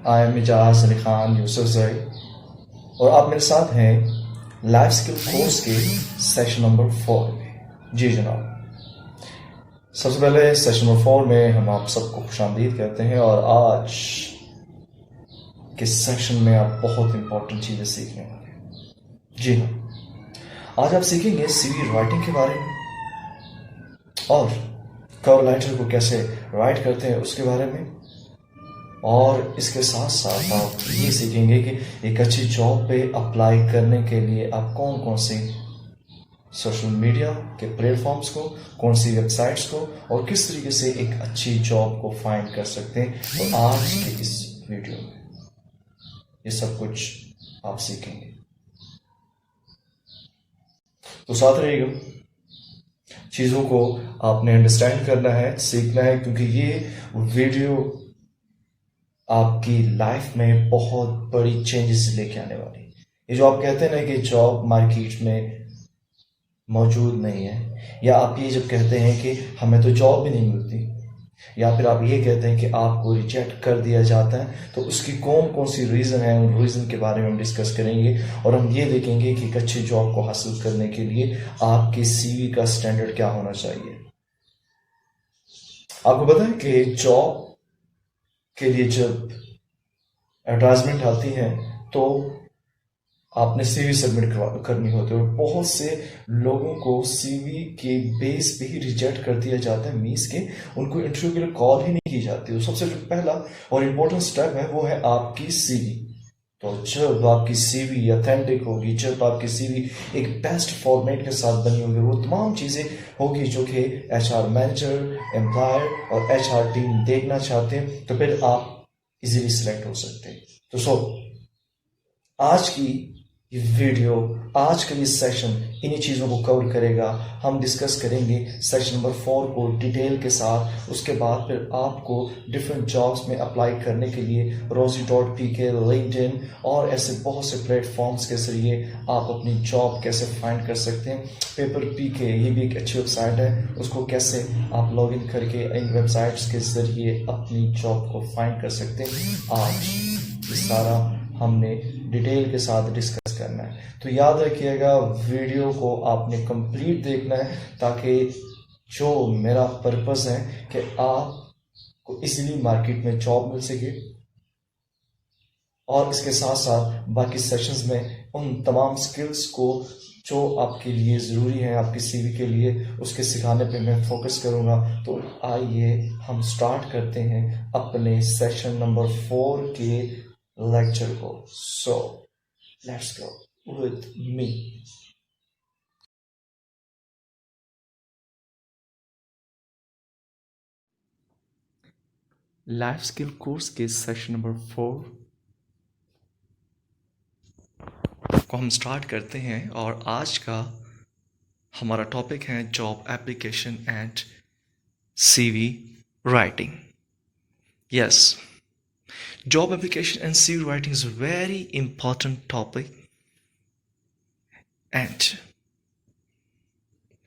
I am Ijaz Ali Khan Yousafzai और आप मेरे साथ हैं लाइफ स्किल कोर्स के सेशन नंबर 4 में। जी जनाब, सबसे पहले सेशन नंबर 4 में हम आप सबको खुशामदीद कहते हैं और आज के सेशन में आप बहुत इंपॉर्टेंट चीज़ें सीखने वाले हैं। जी हाँ, आज आप सीखेंगे सीवी राइटिंग के बारे में और कवर लेटर को कैसे राइट करते हैं उसके बारे में, और इसके साथ साथ आप ये सीखेंगे कि एक अच्छी जॉब पे अप्लाई करने के लिए आप कौन कौन सी सोशल मीडिया के प्लेटफॉर्म्स को, कौन सी वेबसाइट्स को और किस तरीके से एक अच्छी जॉब को फाइंड कर सकते हैं। तो आज के इस वीडियो में ये सब कुछ आप सीखेंगे, तो साथ रहिएगा। चीज़ों को आपने अंडरस्टैंड करना है, सीखना है, क्योंकि ये वीडियो आपकी लाइफ में बहुत बड़ी चेंजेस लेके आने वाली है। ये जो आप कहते हैं ना कि जॉब मार्केट में मौजूद नहीं है, या आप ये जब कहते हैं कि हमें तो जॉब भी नहीं मिलती, या फिर आप ये कहते हैं कि आपको रिजेक्ट कर दिया जाता है, तो उसकी कौन कौन सी रीज़न है, उन रीज़न के बारे में हम डिस्कस करेंगे। और हम ये देखेंगे कि एक अच्छी जॉब को हासिल करने के लिए आपके सीवी का स्टैंडर्ड क्या होना चाहिए। आपको पता है कि जॉब के लिए जब एडवर्टाइजमेंट आती है तो आपने सीवी सबमिट करनी होती है, और बहुत से लोगों को सीवी के बेस पे ही रिजेक्ट कर दिया जाता है, मीन्स के उनको इंटरव्यू के लिए कॉल ही नहीं की जाती। तो सबसे जो पहला और इम्पोर्टेंट स्टेप है वो है आपकी सीवी। तो जब आपकी सीवी ऑथेंटिक होगी, जब आपकी सीवी एक बेस्ट फॉर्मेट के साथ बनी होगी, वो तमाम चीज़ें होगी जो कि एचआर मैनेजर, एम्प्लॉयर और एचआर टीम देखना चाहते हैं, तो फिर आप इजीली सिलेक्ट हो सकते हैं। तो आज की ये वीडियो, आज का ये सेशन इन्हीं चीज़ों को कवर करेगा। हम डिस्कस करेंगे सेशन नंबर 4 को डिटेल के साथ। उसके बाद फिर आपको डिफरेंट जॉब्स में अप्लाई करने के लिए rosie.pk, लिंक्डइन और ऐसे बहुत से प्लेटफॉर्म्स के जरिए आप अपनी जॉब कैसे फाइंड कर सकते हैं। पेपर पीके ये भी एक अच्छी वेबसाइट है, उसको कैसे आप लॉगिन करके इन वेबसाइट्स के जरिए अपनी जॉब को फाइंड कर सकते हैं। आज ये सारा हमने डिटेल के साथ डिस्कस करना है। तो याद रखिएगा, वीडियो को आपने कंप्लीट देखना है, ताकि जो मेरा पर्पस है कि आपको इजीली मार्केट में जॉब मिल सके, और इसके साथ साथ बाकी सेशंस में उन तमाम स्किल्स को जो आपके लिए ज़रूरी है आपकी सीवी के लिए, उसके सिखाने पे मैं फोकस करूँगा। तो आइए हम स्टार्ट करते हैं अपने सेशन नंबर 4 के लेक्चर को। So let's go with me. Life skill course के सेशन नंबर 4 को हम स्टार्ट करते हैं, और आज का हमारा टॉपिक है job application and CV writing. Yes, job application and CV writing is a very important topic and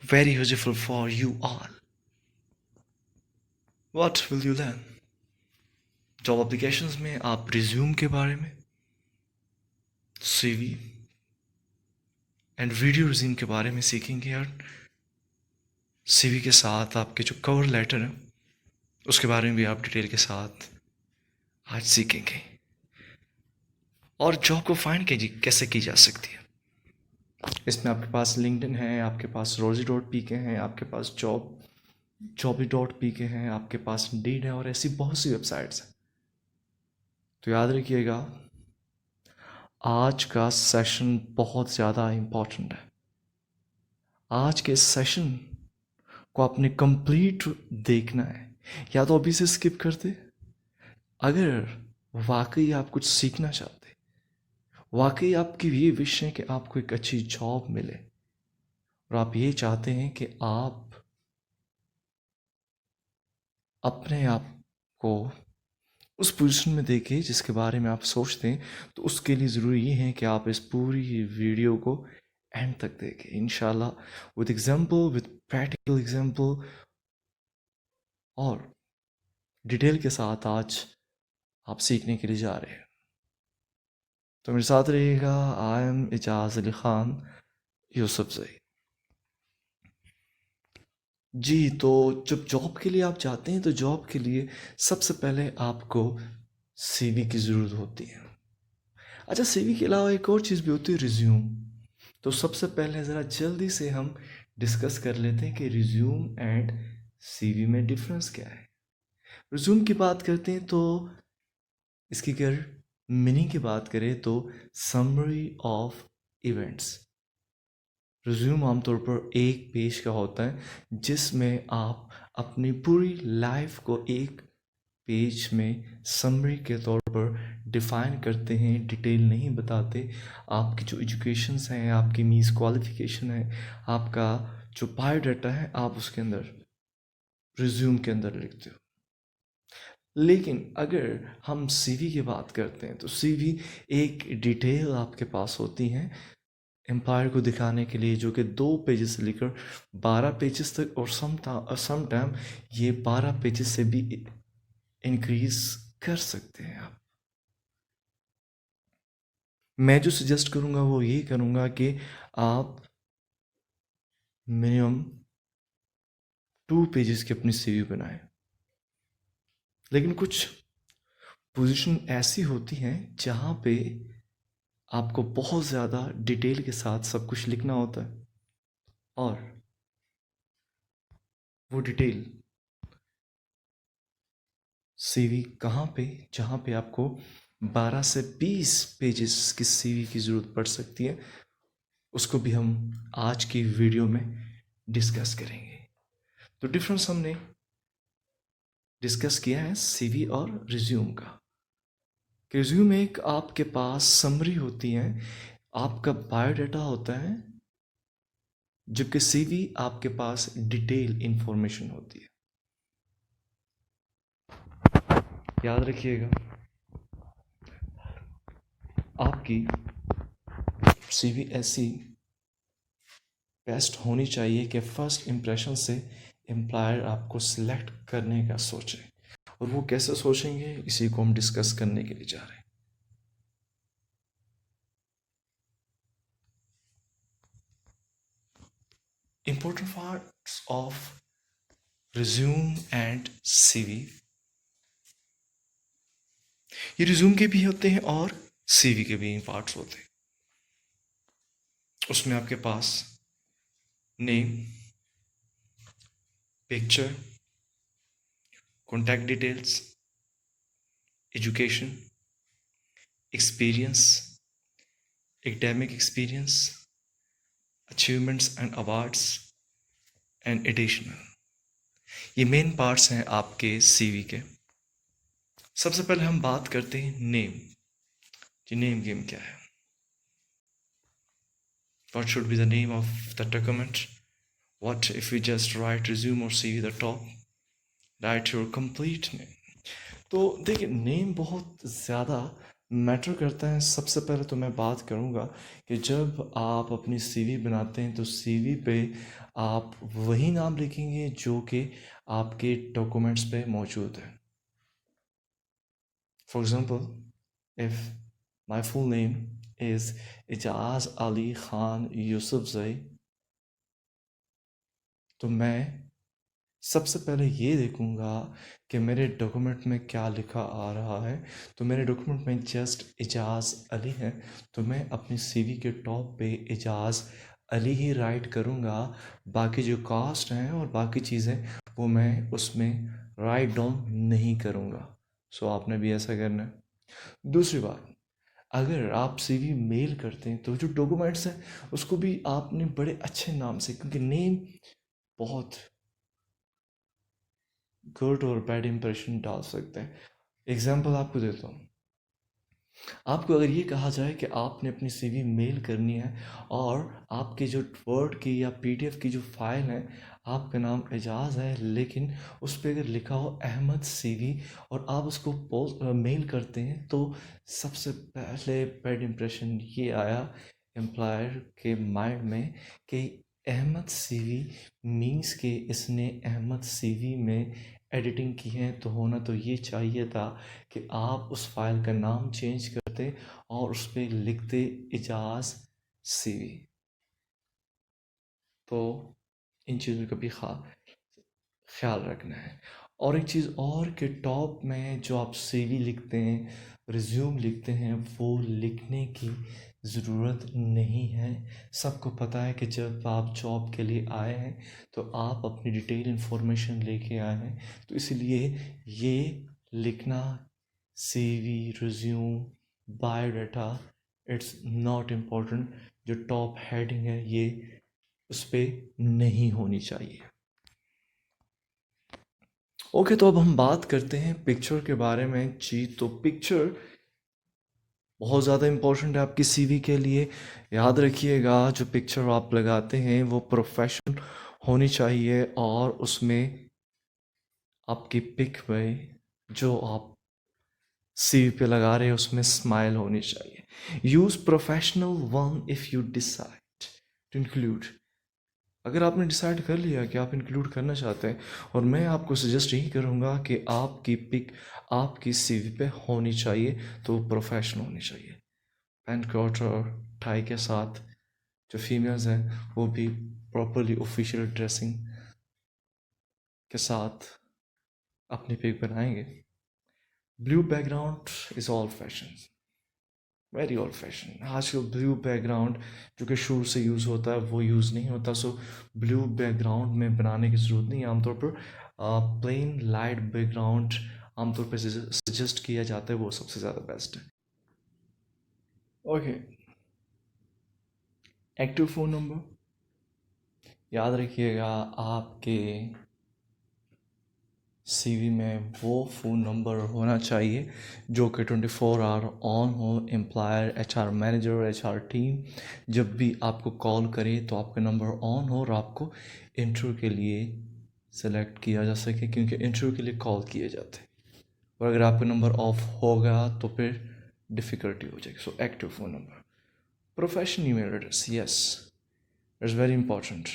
very useful for you all. What will you learn? Job applications में आप रिज्यूम के बारे में, सीवी एंड वीडियो रिज्यूम के बारे में सीखेंगे, और सीवी के साथ आपके जो कवर लेटर है उसके बारे में भी आप डिटेल के साथ आज सीखेंगे, और जॉब को फाइंड कैसे की जा सकती है। इसमें आपके पास लिंक्डइन है, आपके पास rosie.pk है, आपके पास jobby.pk है, आपके पास इंडीड है, और ऐसी बहुत सी वेबसाइट्स हैं। तो याद रखिएगा, आज का सेशन बहुत ज़्यादा इम्पोर्टेंट है। आज के सेशन को आपने कंप्लीट देखना है, या तो अभी से स्किप कर दे। अगर वाकई आप कुछ सीखना चाहते, वाकई आपकी ये विश है कि आपको एक अच्छी जॉब मिले, और आप ये चाहते हैं कि आप अपने आप को उस पोजीशन में देखें जिसके बारे में आप सोचते हैं, तो उसके लिए ज़रूरी ये है कि आप इस पूरी वीडियो को एंड तक देखें। इंशाल्लाह with example, with practical example और डिटेल के साथ आज आप सीखने के लिए जा रहे हैं। तो मेरे साथ रहिएगा। I am Ejaz Ali Khan Yousafzai. जी, तो जब जॉब के लिए आप जाते हैं तो जॉब के लिए सबसे पहले आपको सीवी की ज़रूरत होती है। अच्छा, सीवी के अलावा एक और चीज़ भी होती है, रिज्यूम। तो सबसे पहले ज़रा जल्दी से हम डिस्कस कर लेते हैं कि रिज्यूम एंड सीवी में डिफरेंस क्या है। रिज्यूम की बात करते हैं तो इसकी अगर मीनिंग की बात करें तो समरी ऑफ इवेंट्स। रिज्यूम आमतौर पर एक पेज का होता है जिसमें आप अपनी पूरी लाइफ को एक पेज में समरी के तौर पर डिफ़ाइन करते हैं, डिटेल नहीं बताते। आपकी जो एजुकेशंस हैं, आपकी मीन्स क्वालिफिकेशन है, आपका जो बायोडाटा है, आप उसके अंदर रिज्यूम के अंदर लिखते हो। लेकिन अगर हम सीवी की बात करते हैं तो सीवी एक डिटेल आपके पास होती है एम्पायर को दिखाने के लिए, जो कि 2 पेजेस से लेकर 12 पेजेस तक, और सम टाइम ये 12 पेजेस से भी इंक्रीज कर सकते हैं आप। मैं जो सजेस्ट करूँगा वो ये करूँगा कि आप मिनिमम 2 पेजेस की अपनी सीवी बनाएं। लेकिन कुछ पोजीशन ऐसी होती हैं जहाँ पे आपको बहुत ज़्यादा डिटेल के साथ सब कुछ लिखना होता है, और वो डिटेल सीवी कहाँ पे, जहाँ पे आपको 12 से 20 पेजेस की सीवी की ज़रूरत पड़ सकती है, उसको भी हम आज की वीडियो में डिस्कस करेंगे। तो डिफरेंस हमने डिस्कस किया है सीवी और रिज्यूम का। रिज्यूम एक आपके पास समरी होती है, आपका बायोडाटा होता है, जबकि सीवी आपके पास डिटेल इंफॉर्मेशन होती है। याद रखिएगा, आपकी सीवी ऐसी बेस्ट होनी चाहिए कि फर्स्ट इम्प्रेशन से एम्प्लॉयर आपको सिलेक्ट करने का सोचे। और वो कैसे सोचेंगे, इसी को हम डिस्कस करने के लिए जा रहे हैं। Important parts of resume and CV. ये रिज्यूम के भी होते हैं और सीवी के भी पार्ट्स होते हैं। उसमें आपके पास name, picture, contact details, education, experience, academic experience, achievements and awards and additional, ये मेन पार्ट्स हैं आपके सीवी के। सबसे पहले हम बात करते हैं नेम। जी, नेम गेम क्या है? What should be the name of the document? What if we just write resume or CV the top? Write your complete name. तो देखिए, नेम बहुत ज़्यादा मैटर करता है। सबसे पहले तो मैं बात करूँगा कि जब आप अपनी सीवी बनाते हैं तो सीवी पे आप वही नाम लिखेंगे जो कि आपके डॉक्यूमेंट्स पे मौजूद है। For example, if my full name is Ijaz Ali Khan Yusufzai, तो मैं सबसे पहले ये देखूँगा कि मेरे डॉक्यूमेंट में क्या लिखा आ रहा है। तो मेरे डॉक्यूमेंट में जस्ट इजाज़ अली है, तो मैं अपनी सीवी के टॉप पे इजाज़ अली ही राइट करूँगा। बाकी जो कास्ट हैं और बाकी चीज़ें वो मैं उसमें राइट डाउन नहीं करूँगा। सो आपने भी ऐसा करना है। दूसरी बात, अगर आप सीवी मेल करते हैं तो जो डॉक्यूमेंट्स हैं उसको भी आपने बड़े अच्छे नाम से, क्योंकि नेम बहुत गुड और बैड इंप्रेशन डाल सकते हैं। एग्जाम्पल आपको देता हूँ। आपको अगर ये कहा जाए कि आपने अपनी सीवी मेल करनी है और आपके जो वर्ड की या पीडीएफ की जो फाइल है, आपका नाम एजाज है, लेकिन उस पर अगर लिखा हो अहमद सीवी और आप उसको मेल करते हैं, तो सबसे पहले बैड इंप्रेशन ये आया एम्प्लॉयर के माइंड में कि अहमद सीवी मीन्स के इसने अहमद सीवी में एडिटिंग की है तो होना तो ये चाहिए था कि आप उस फाइल का नाम चेंज करते और उस पर लिखते इजाज़ सीवी। तो इन चीज़ों का भी ख्याल रखना है। और एक चीज़ और कि टॉप में जो आप सीवी लिखते हैं, रिज्यूम लिखते हैं, वो लिखने की ज़रूरत नहीं है। सबको पता है कि जब आप जॉब के लिए आए हैं तो आप अपनी डिटेल इन्फॉर्मेशन लेके आए हैं, तो इसलिए ये लिखना CV, resume, biodata, it's not important. जो टॉप हेडिंग है ये उस पर नहीं होनी चाहिए। ओके, तो अब हम बात करते हैं पिक्चर के बारे में। जी, तो पिक्चर बहुत ज़्यादा इम्पोर्टेंट है आपकी सीवी के लिए। याद रखिएगा, जो पिक्चर आप लगाते हैं वो प्रोफेशनल होनी चाहिए और उसमें आपकी पिक में जो आप सीवी पे लगा रहे हैं उसमें स्माइल होनी चाहिए। Use professional one if you decide to include. अगर आपने डिसाइड कर लिया कि आप इंक्लूड करना चाहते हैं, और मैं आपको सजेस्ट यही करूँगा कि आपकी पिक आपकी सीवी पे होनी चाहिए, तो प्रोफेशनल होनी चाहिए। पैंट कोट और टाई के साथ जो फीमेल्स हैं वो भी प्रॉपरली ऑफिशियल ड्रेसिंग के साथ अपनी पिक बनाएंगे। Blue background is all fashion, very old fashion. आजकल ब्लू बैकग्राउंड जो कि शुरू से यूज़ होता है वो यूज़ नहीं होता, सो ब्लू बैकग्राउंड में बनाने की ज़रूरत नहीं है। आमतौर पर प्लेन लाइट बैकग्राउंड आमतौर पर सजेस्ट किया जाता है, वो सबसे ज़्यादा बेस्ट है। ओके, एक्टिव फ़ोन नंबर याद रखिएगा, आपके सीवी में वो फ़ोन नंबर होना चाहिए जो कि 24 आवर ऑन हो। Employer, HR manager, HR team जब भी आपको कॉल करे तो आपका नंबर ऑन हो और आपको इंटरव्यू के लिए सेलेक्ट किया जा सके, क्योंकि इंटरव्यू के लिए कॉल किए जाते हैं। और अगर आपका नंबर ऑफ होगा तो फिर डिफ़िकल्टी हो जाएगी। So active phone number. Professional email address, yes, it's very important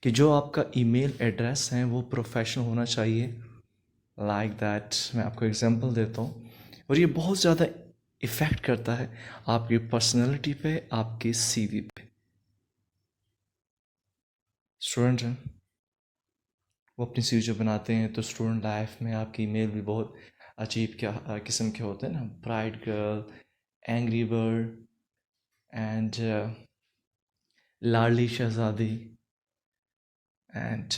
कि जो आपका ईमेल एड्रेस है वो प्रोफेशनल होना चाहिए। लाइक दैट, मैं आपको एग्जांपल देता हूँ, और ये बहुत ज़्यादा इफ़ेक्ट करता है आपकी पर्सनैलिटी पे, आपके सीवी पे। स्टूडेंट हैं, वो अपनी सीवी जो बनाते हैं तो स्टूडेंट लाइफ में आपकी ईमेल भी बहुत अजीब क्या किस्म के होते हैं ना, bright girl, angry bird, and लाडली शहजादी, and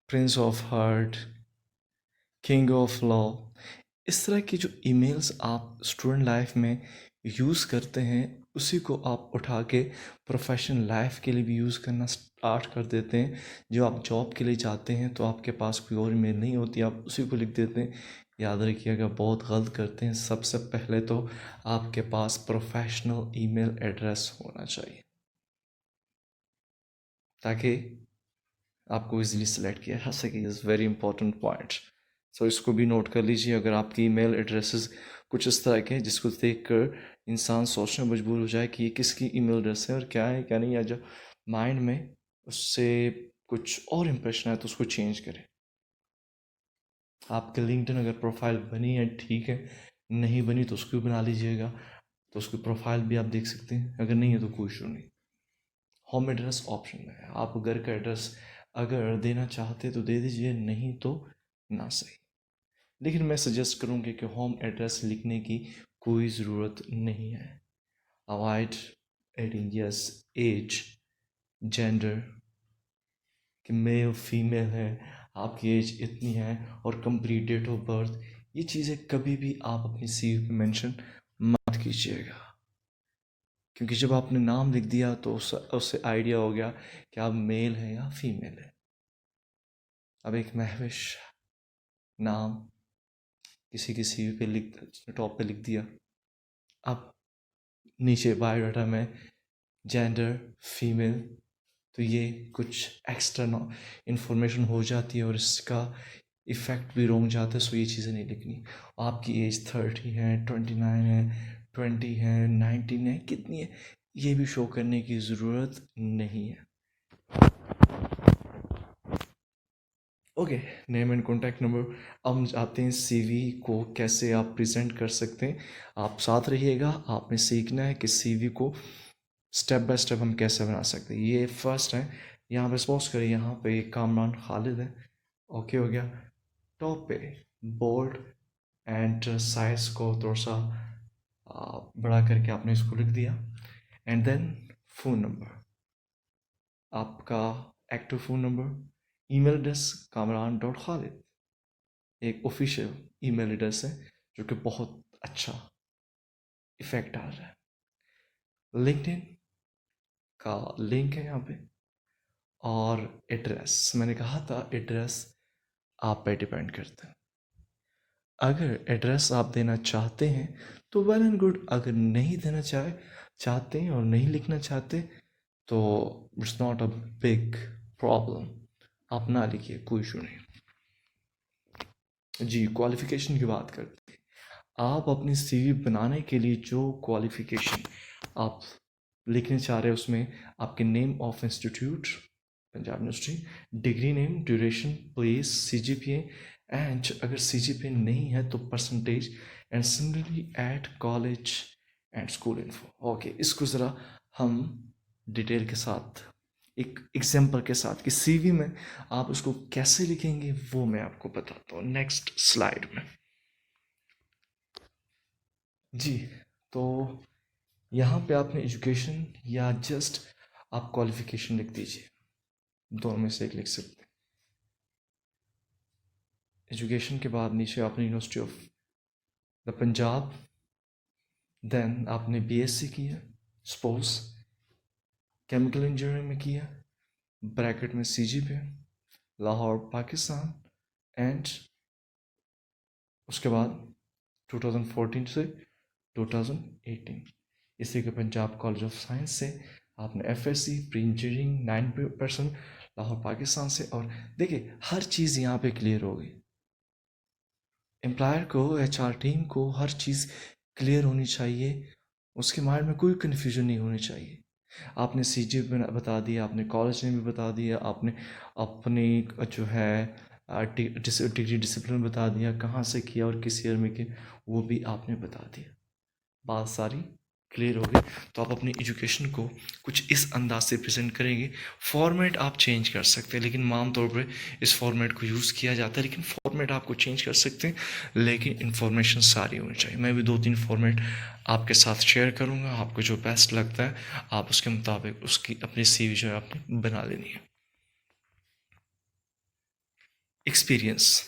prince of heart, king of law. इस तरह की जो ईमेल्स आप स्टूडेंट लाइफ में यूज़ करते हैं उसी को आप उठा के प्रोफेशनल लाइफ के लिए भी यूज़ करना स्टार्ट कर देते हैं। जो आप जॉब के लिए जाते हैं तो आपके पास कोई और ईमेल नहीं होती, आप उसी को लिख देते हैं। याद रखिएगा, बहुत गलत करते हैं। सबसे पहले तो आपके पास प्रोफेशनल ईमेल एड्रेस होना चाहिए ताकि आपको इजीली सेलेक्ट किया जा सके। Is very important point. So इसको भी नोट कर लीजिए। अगर आपकी ईमेल एड्रेसेस कुछ इस तरह के हैं जिसको देखकर इंसान सोचने मजबूर हो जाए कि ये किसकी ईमेल एड्रेस है और क्या है क्या नहीं, या जो माइंड में उससे कुछ और इम्प्रेशन है तो उसको चेंज करें। आपके लिंक्डइन अगर प्रोफाइल बनी है ठीक है, नहीं बनी तो उसको भी बना लीजिएगा, तो उसकी प्रोफाइल भी आप देख सकते हैं। अगर नहीं है तो कोई इशू नहीं। होम एड्रेस ऑप्शन में है, आप घर का एड्रेस अगर देना चाहते तो दे दीजिए, नहीं तो ना सही। लेकिन मैं सजेस्ट करूँगी कि होम एड्रेस लिखने की कोई ज़रूरत नहीं है। Avoid adding yes age, gender, कि मेल फीमेल है, आपकी एज इतनी है और कंप्लीट डेट ऑफ बर्थ। ये चीज़ें कभी भी आप अपनी सीवी पे मेंशन मत कीजिएगा, क्योंकि जब आपने नाम लिख दिया तो उससे आइडिया हो गया कि आप मेल हैं या फीमेल है। अब एक महविश नाम किसी की सीवी पे लिख, टॉप पे लिख दिया, अब नीचे बायोडाटा में जेंडर फीमेल, तो ये कुछ एक्स्ट्रा इंफॉर्मेशन हो जाती है और इसका इफ़ेक्ट भी रोंग जाता है। सो ये चीज़ें नहीं लिखनी। आपकी एज 30 है, 29 है, 20 है, 19 है, कितनी है ये भी शो करने की ज़रूरत नहीं है। Okay, name and contact number. अब हम आते हैं सीवी को कैसे आप प्रेजेंट कर सकते हैं। आप साथ रहिएगा, आपने सीखना है कि सीवी को स्टेप बाय स्टेप हम कैसे बना सकते हैं। ये फर्स्ट है, यहाँ पे सपोज करिए यहाँ पे कामरान खालिद है। ओके हो गया। टॉप पे बोल्ड एंड साइज को थोड़ा सा बड़ा करके आपने इसको लिख दिया। एंड देन फ़ोन नंबर, आपका active phone number. Email address Kamran dot Khalid, एक ऑफिशियल ईमेल एड्रेस है जो कि बहुत अच्छा इफेक्ट डाल रहा है। लिंक्डइन का लिंक है यहाँ पे। और एड्रेस, मैंने कहा था एड्रेस आप पे डिपेंड करता है। अगर एड्रेस आप देना चाहते हैं तो वेल एंड गुड, अगर नहीं देना चाहते हैं और नहीं लिखना चाहते तो it's not a big problem, आप ना लिखिए, कोई इशू नहीं। जी, क्वालिफिकेशन की बात करते हैं। आप अपनी सीवी बनाने के लिए जो क्वालिफिकेशन आप लिखने चाह रहे हैं उसमें आपके name of institute Punjab university, degree name, duration, place, CGPA and अगर सीजीपीए नहीं है तो percentage and similarly at college and school info. Okay, इसको ज़रा हम डिटेल के साथ एक एग्जाम्पल के साथ कि सीवी में आप उसको कैसे लिखेंगे वो मैं आपको बताता हूँ नेक्स्ट स्लाइड में। जी, तो यहाँ पे आपने एजुकेशन या जस्ट आप क्वालिफिकेशन लिख दीजिए, दोनों में से एक लिख सकते हैं। एजुकेशन के बाद नीचे आपने university of the Punjab, then आपने बीएससी किया, सपोज केमिकल इंजीनियरिंग में किया, ब्रैकेट में सीजीपीए, लाहौर पाकिस्तान, एंड उसके बाद 2014 से 2018 इसी के पंजाब कॉलेज ऑफ साइंस से आपने FSc pre engineering 9% Lahore Pakistan से। और देखिए हर चीज़ यहाँ पे क्लियर होगी, एम्प्लॉयर को, एचआर टीम को हर चीज़ क्लियर होनी चाहिए, उसके माइंड में कोई कन्फ्यूजन नहीं होनी चाहिए। आपने सीजी बता दिया, आपने कॉलेज नेम भी बता दिया, आपने अपनी जो है डिग्री डिसिप्लिन बता दिया, कहाँ से किया और किस ईयर में किया वो भी आपने बता दिया, बात सारी क्लियर हो गई। तो आप अपनी एजुकेशन को कुछ इस अंदाज से प्रेजेंट करेंगे। फॉर्मेट आप चेंज कर सकते हैं, लेकिन आम तौर पर इस फॉर्मेट को यूज़ किया जाता है, लेकिन फॉर्मेट आपको चेंज कर सकते हैं, लेकिन इन्फॉर्मेशन सारी होनी चाहिए। मैं भी 2-3 फॉर्मेट आपके साथ शेयर करूँगा, आपको जो बेस्ट लगता है आप उसके मुताबिक उसकी अपनी सीवी जो है आपने बना लेनी है। एक्सपीरियंस,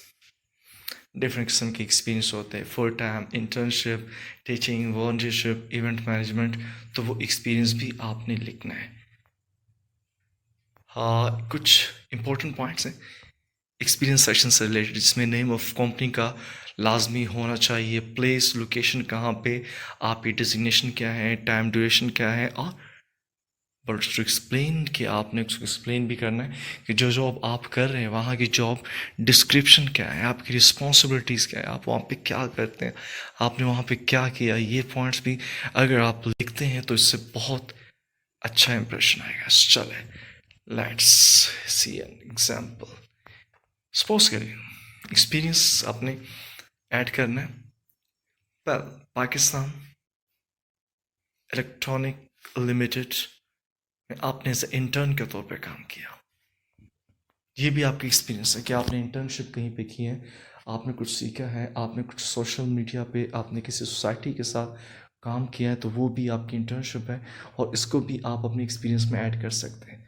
डिफरेंट किस्म के एक्सपीरियंस होते हैं, full time, internship, teaching, volunteership, event management, तो वो एक्सपीरियंस भी आपने लिखना है। हाँ, कुछ इंपॉर्टेंट पॉइंट्स हैं एक्सपीरियंस सेक्शन से रिलेटेड, जिसमें नेम ऑफ कंपनी का लाजमी होना चाहिए, प्लेस लोकेशन कहाँ पे, आपकी डिजिग्नेशन क्या है, टाइम ड्यूरेशन क्या है, और बट टू एक्सप्लेन कि आपने उसको एक्सप्लेन भी करना है कि जो जॉब आप कर रहे हैं वहाँ की जॉब डिस्क्रिप्शन क्या है, आपकी रिस्पॉन्सिबिलिटीज़ क्या है, आप वहाँ पे क्या करते हैं, आपने वहाँ पे क्या किया, ये पॉइंट्स भी अगर आप लिखते हैं तो इससे बहुत अच्छा इंप्रेशन आएगा। चले let's see an example. Suppose करिए एक्सपीरियंस आपने ऐड करना है, वेल पाकिस्तान इलेक्ट्रॉनिक लिमिटेड में आपने एज इंटर्न के तौर पे काम किया। ये भी आपकी एक्सपीरियंस है कि आपने इंटर्नशिप कहीं पे की है, आपने कुछ सीखा है, आपने कुछ सोशल मीडिया पे आपने किसी सोसाइटी के साथ काम किया है, तो वो भी आपकी इंटर्नशिप है और इसको भी आप अपने एक्सपीरियंस में ऐड कर सकते हैं।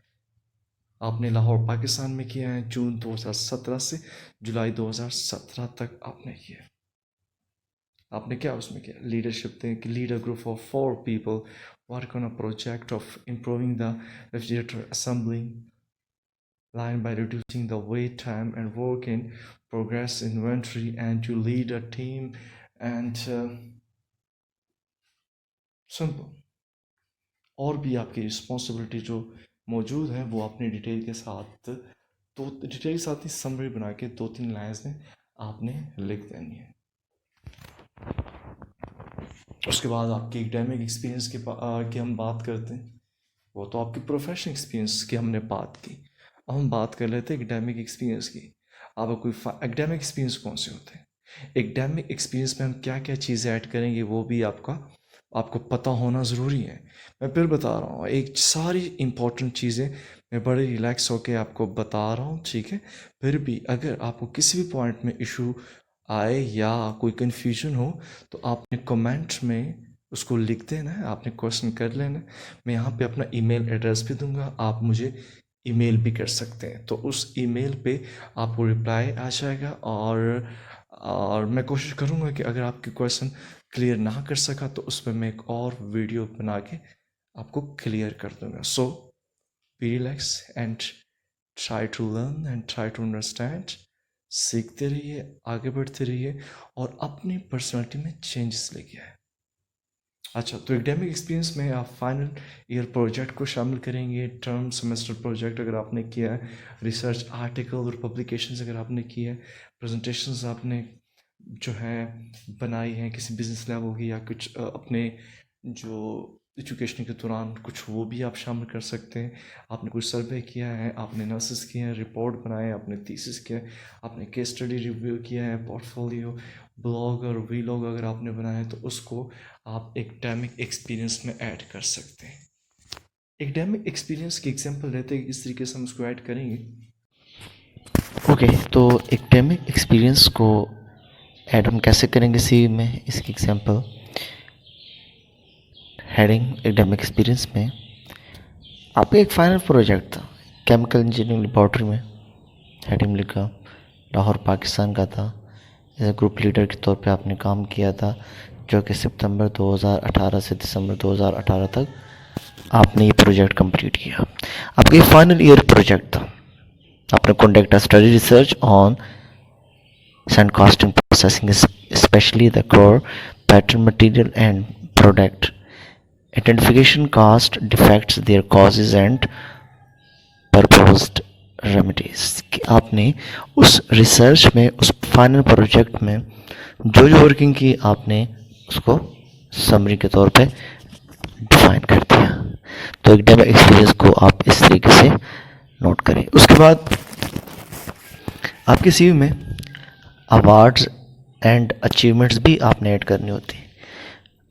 आपने लाहौर पाकिस्तान में किया है, जून 2017 से जुलाई 2017 तक आपने किया। आपने क्या उसमें किया, लीडरशिप थे कि lead a group of 4 people work on a project of improving the refrigerator assembling line by reducing the wait time and work in progress inventory, and to lead a team and simple। और भी आपकी responsibility जो मौजूद है वो आपने detail के साथ, तो डिटेल के साथ ही समरी बना के 2-3 लाइन्स में आपने लिख देनी है। उसके बाद आपके एकेडमिक एक्सपीरियंस की हम बात करते हैं, वो तो आपकी प्रोफेशनल एक्सपीरियंस की हमने बात की। अब हम बात कर लेते हैं एकेडमिक एक्सपीरियंस की। आपका कोई एकेडमिक एक्सपीरियंस कौन से होते हैं। एकेडमिक एक्सपीरियंस में हम क्या क्या चीज़ें ऐड करेंगे वो भी आपको पता होना ज़रूरी है। मैं फिर बता रहा हूँ, एक सारी इंपॉर्टेंट चीज़ें मैं बड़े रिलैक्स होके आपको बता रहा हूँ, ठीक है। फिर भी अगर आपको किसी भी पॉइंट में इशू आए या कोई कन्फ्यूजन हो तो आपने कमेंट में उसको लिख देना है, आपने क्वेश्चन कर लेना है। मैं यहाँ पे अपना ईमेल एड्रेस भी दूंगा, आप मुझे ईमेल भी कर सकते हैं, तो उस ईमेल पे आपको रिप्लाई आ जाएगा। और मैं कोशिश करूँगा कि अगर आपके क्वेश्चन क्लियर ना कर सका तो उस पर मैं एक और वीडियो बना के आपको क्लियर कर दूंगा। So be relax and try to learn and try to understand. सीखते रहिए, आगे बढ़ते रहिए और अपनी पर्सनालिटी में चेंजेस लेके आए। अच्छा, तो एकेडमिक एक्सपीरियंस में आप फाइनल ईयर प्रोजेक्ट को शामिल करेंगे, टर्म सेमेस्टर प्रोजेक्ट अगर आपने किया है, रिसर्च आर्टिकल और पब्लिकेशंस अगर आपने किए हैं, प्रेजेंटेशंस आपने जो है बनाई हैं किसी बिजनेस लेवल की, या कुछ अपने जो एजुकेशन के दौरान कुछ वो भी आप शामिल कर सकते हैं। आपने कुछ सर्वे किया है, आपने एनालिसिस किया है, रिपोर्ट बनाए, आपने थीसिस किया है, आपने केस स्टडी रिव्यू किया है, पोर्टफोलियो, ब्लॉग और वीलॉग अगर आपने बनाया है तो उसको आप एकेडमिक एक्सपीरियंस में ऐड कर सकते हैं। एकेडमिक एक्सपीरियंस की एग्जांपल लेते हैं, इस तरीके से हम उसको ऐड करेंगे। ओके, तो एकेडमिक एक्सपीरियंस को ऐड हम कैसे करेंगे सीवी में, इसकी एग्जांपल हेडिंग एकेडमिक एक्सपीरियंस में आपका एक फाइनल प्रोजेक्ट था केमिकल इंजीनियरिंग लेबॉर्ट्री में, हेडिंग लिखा लाहौर पाकिस्तान का था। एज ग्रुप लीडर के तौर पे आपने काम किया था, जो कि सितंबर 2018 से दिसंबर 2018 तक आपने ये प्रोजेक्ट कंप्लीट किया। आपका ये फाइनल ईयर प्रोजेक्ट था। आपने conduct a study research on sand casting processing, especially the core pattern material and product identification, cast defects, their causes and proposed remedies। कि आपने उस रिसर्च में, उस फाइनल प्रोजेक्ट में जो जो वर्किंग की आपने उसको समरी के तौर पे डिफाइन कर दिया। तो एकेडमिक एक्सपीरियंस को आप इस तरीके से नोट करें। उसके बाद आपके सीवी में अवार्ड्स एंड अचीवमेंट्स भी आपने ऐड करनी होती है।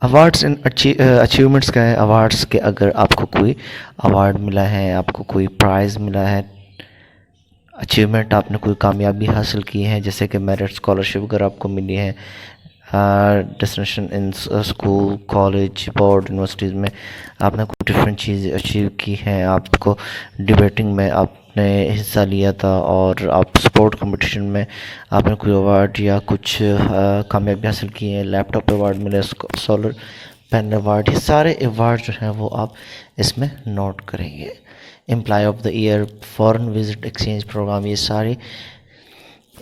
अवार्ड्स एंड अचीवमेंट्स क्या है? अवार्ड्स के अगर आपको कोई अवार्ड मिला है, आपको कोई प्राइज़ मिला है, अचीवमेंट आपने कोई कामयाबी हासिल की है, जैसे कि मेरिट स्कॉलरशिप अगर आपको मिली है, destination in school, college, board, universities में आपने कोई डिफरेंट चीज़ अचीव की हैं, आपको डिबेटिंग में आपने हिस्सा लिया था और आप स्पोर्ट कंपटीशन में आपने कोई अवार्ड या कुछ कामयाबी हासिल की है, लैपटॉप अवार्ड मिले, सोलर पैनल अवार्ड, ये सारे अवार्ड जो हैं वो आप इसमें नोट करेंगे। Employee of the year, foreign visit exchange program, ये सारे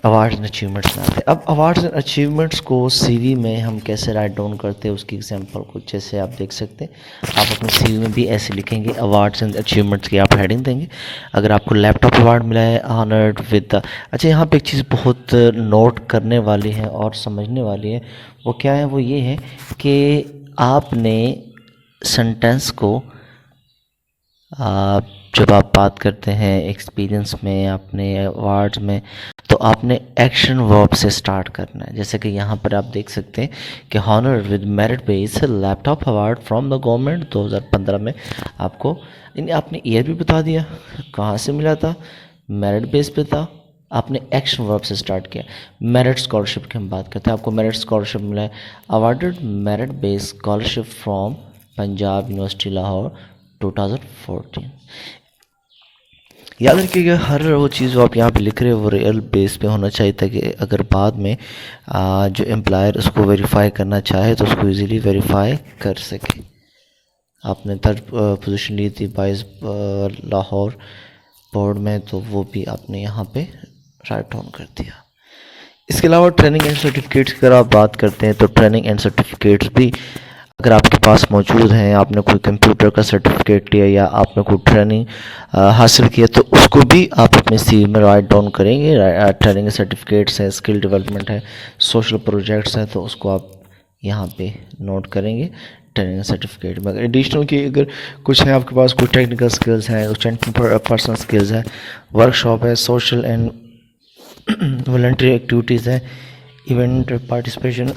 अवार्ड्स एंड अचीवमेंट्स में आते हैं। अब अवार्ड्स एंड अचीवमेंट्स को सीवी में हम कैसे राइट डाउन करते हैं, उसकी एग्जांपल कुछ जैसे आप देख सकते हैं। आप अपने सीवी में भी ऐसे लिखेंगे, अवार्ड्स एंड अचीवमेंट्स की आप हेडिंग देंगे। अगर आपको लैपटॉप अवार्ड मिला है, ऑनर्ड विद द, अच्छा यहाँ पे एक चीज़ बहुत नोट करने वाली है और समझने वाली है, वो क्या है? वो ये है कि आपने सेंटेंस को जब आप बात करते हैं एक्सपीरियंस में, अपने अवार्ड्स में, तो आपने एक्शन वर्ब से स्टार्ट करना है। जैसे कि यहाँ पर आप देख सकते हैं कि honour with merit base laptop award from the government 2015 में आपको आपने ईयर भी बता दिया, कहाँ से मिला था, मेरिट बेस पे था, आपने एक्शन वर्ब से स्टार्ट किया। मेरिट स्कॉलरशिप की हम बात करते हैं, आपको मेरिट स्कॉलरशिप मिला है, awarded merit base scholarship from Punjab university Lahore 2014। याद रखिएगा हर वो चीज़ जो आप यहाँ पे लिख रहे हो वो रियल बेस पे होना चाहिए, ताकि अगर बाद में जो एम्प्लॉयर उसको वेरीफाई करना चाहे तो उसको इजीली वेरीफाई कर सके। आपने थर्ड पोजीशन ली थी 22 लाहौर बोर्ड में, तो वो भी आपने यहाँ पे राइट डाउन कर दिया। इसके अलावा ट्रेनिंग एंड सर्टिफिकेट्स की अगर आप बात करते हैं तो ट्रेनिंग एंड सर्टिफिकेट्स भी अगर आपके पास मौजूद हैं, आपने कोई कंप्यूटर का सर्टिफिकेट लिया या आपने कोई ट्रेनिंग हासिल किया, तो उसको भी आप अपने सीवी में राइट डाउन करेंगे। ट्रेनिंग सर्टिफिकेट्स हैं, स्किल डेवलपमेंट है, सोशल प्रोजेक्ट्स हैं, तो उसको आप यहाँ पे नोट करेंगे ट्रेनिंग सर्टिफिकेट में। अगर एडिशनल की अगर कुछ है आपके पास, कोई टेक्निकल स्किल्स हैं, कुछ पर्सनल स्किल्स हैं, वर्कशॉप है, सोशल एंड वॉलंटरी एक्टिविटीज़ हैं, इवेंट पार्टिसिपेशन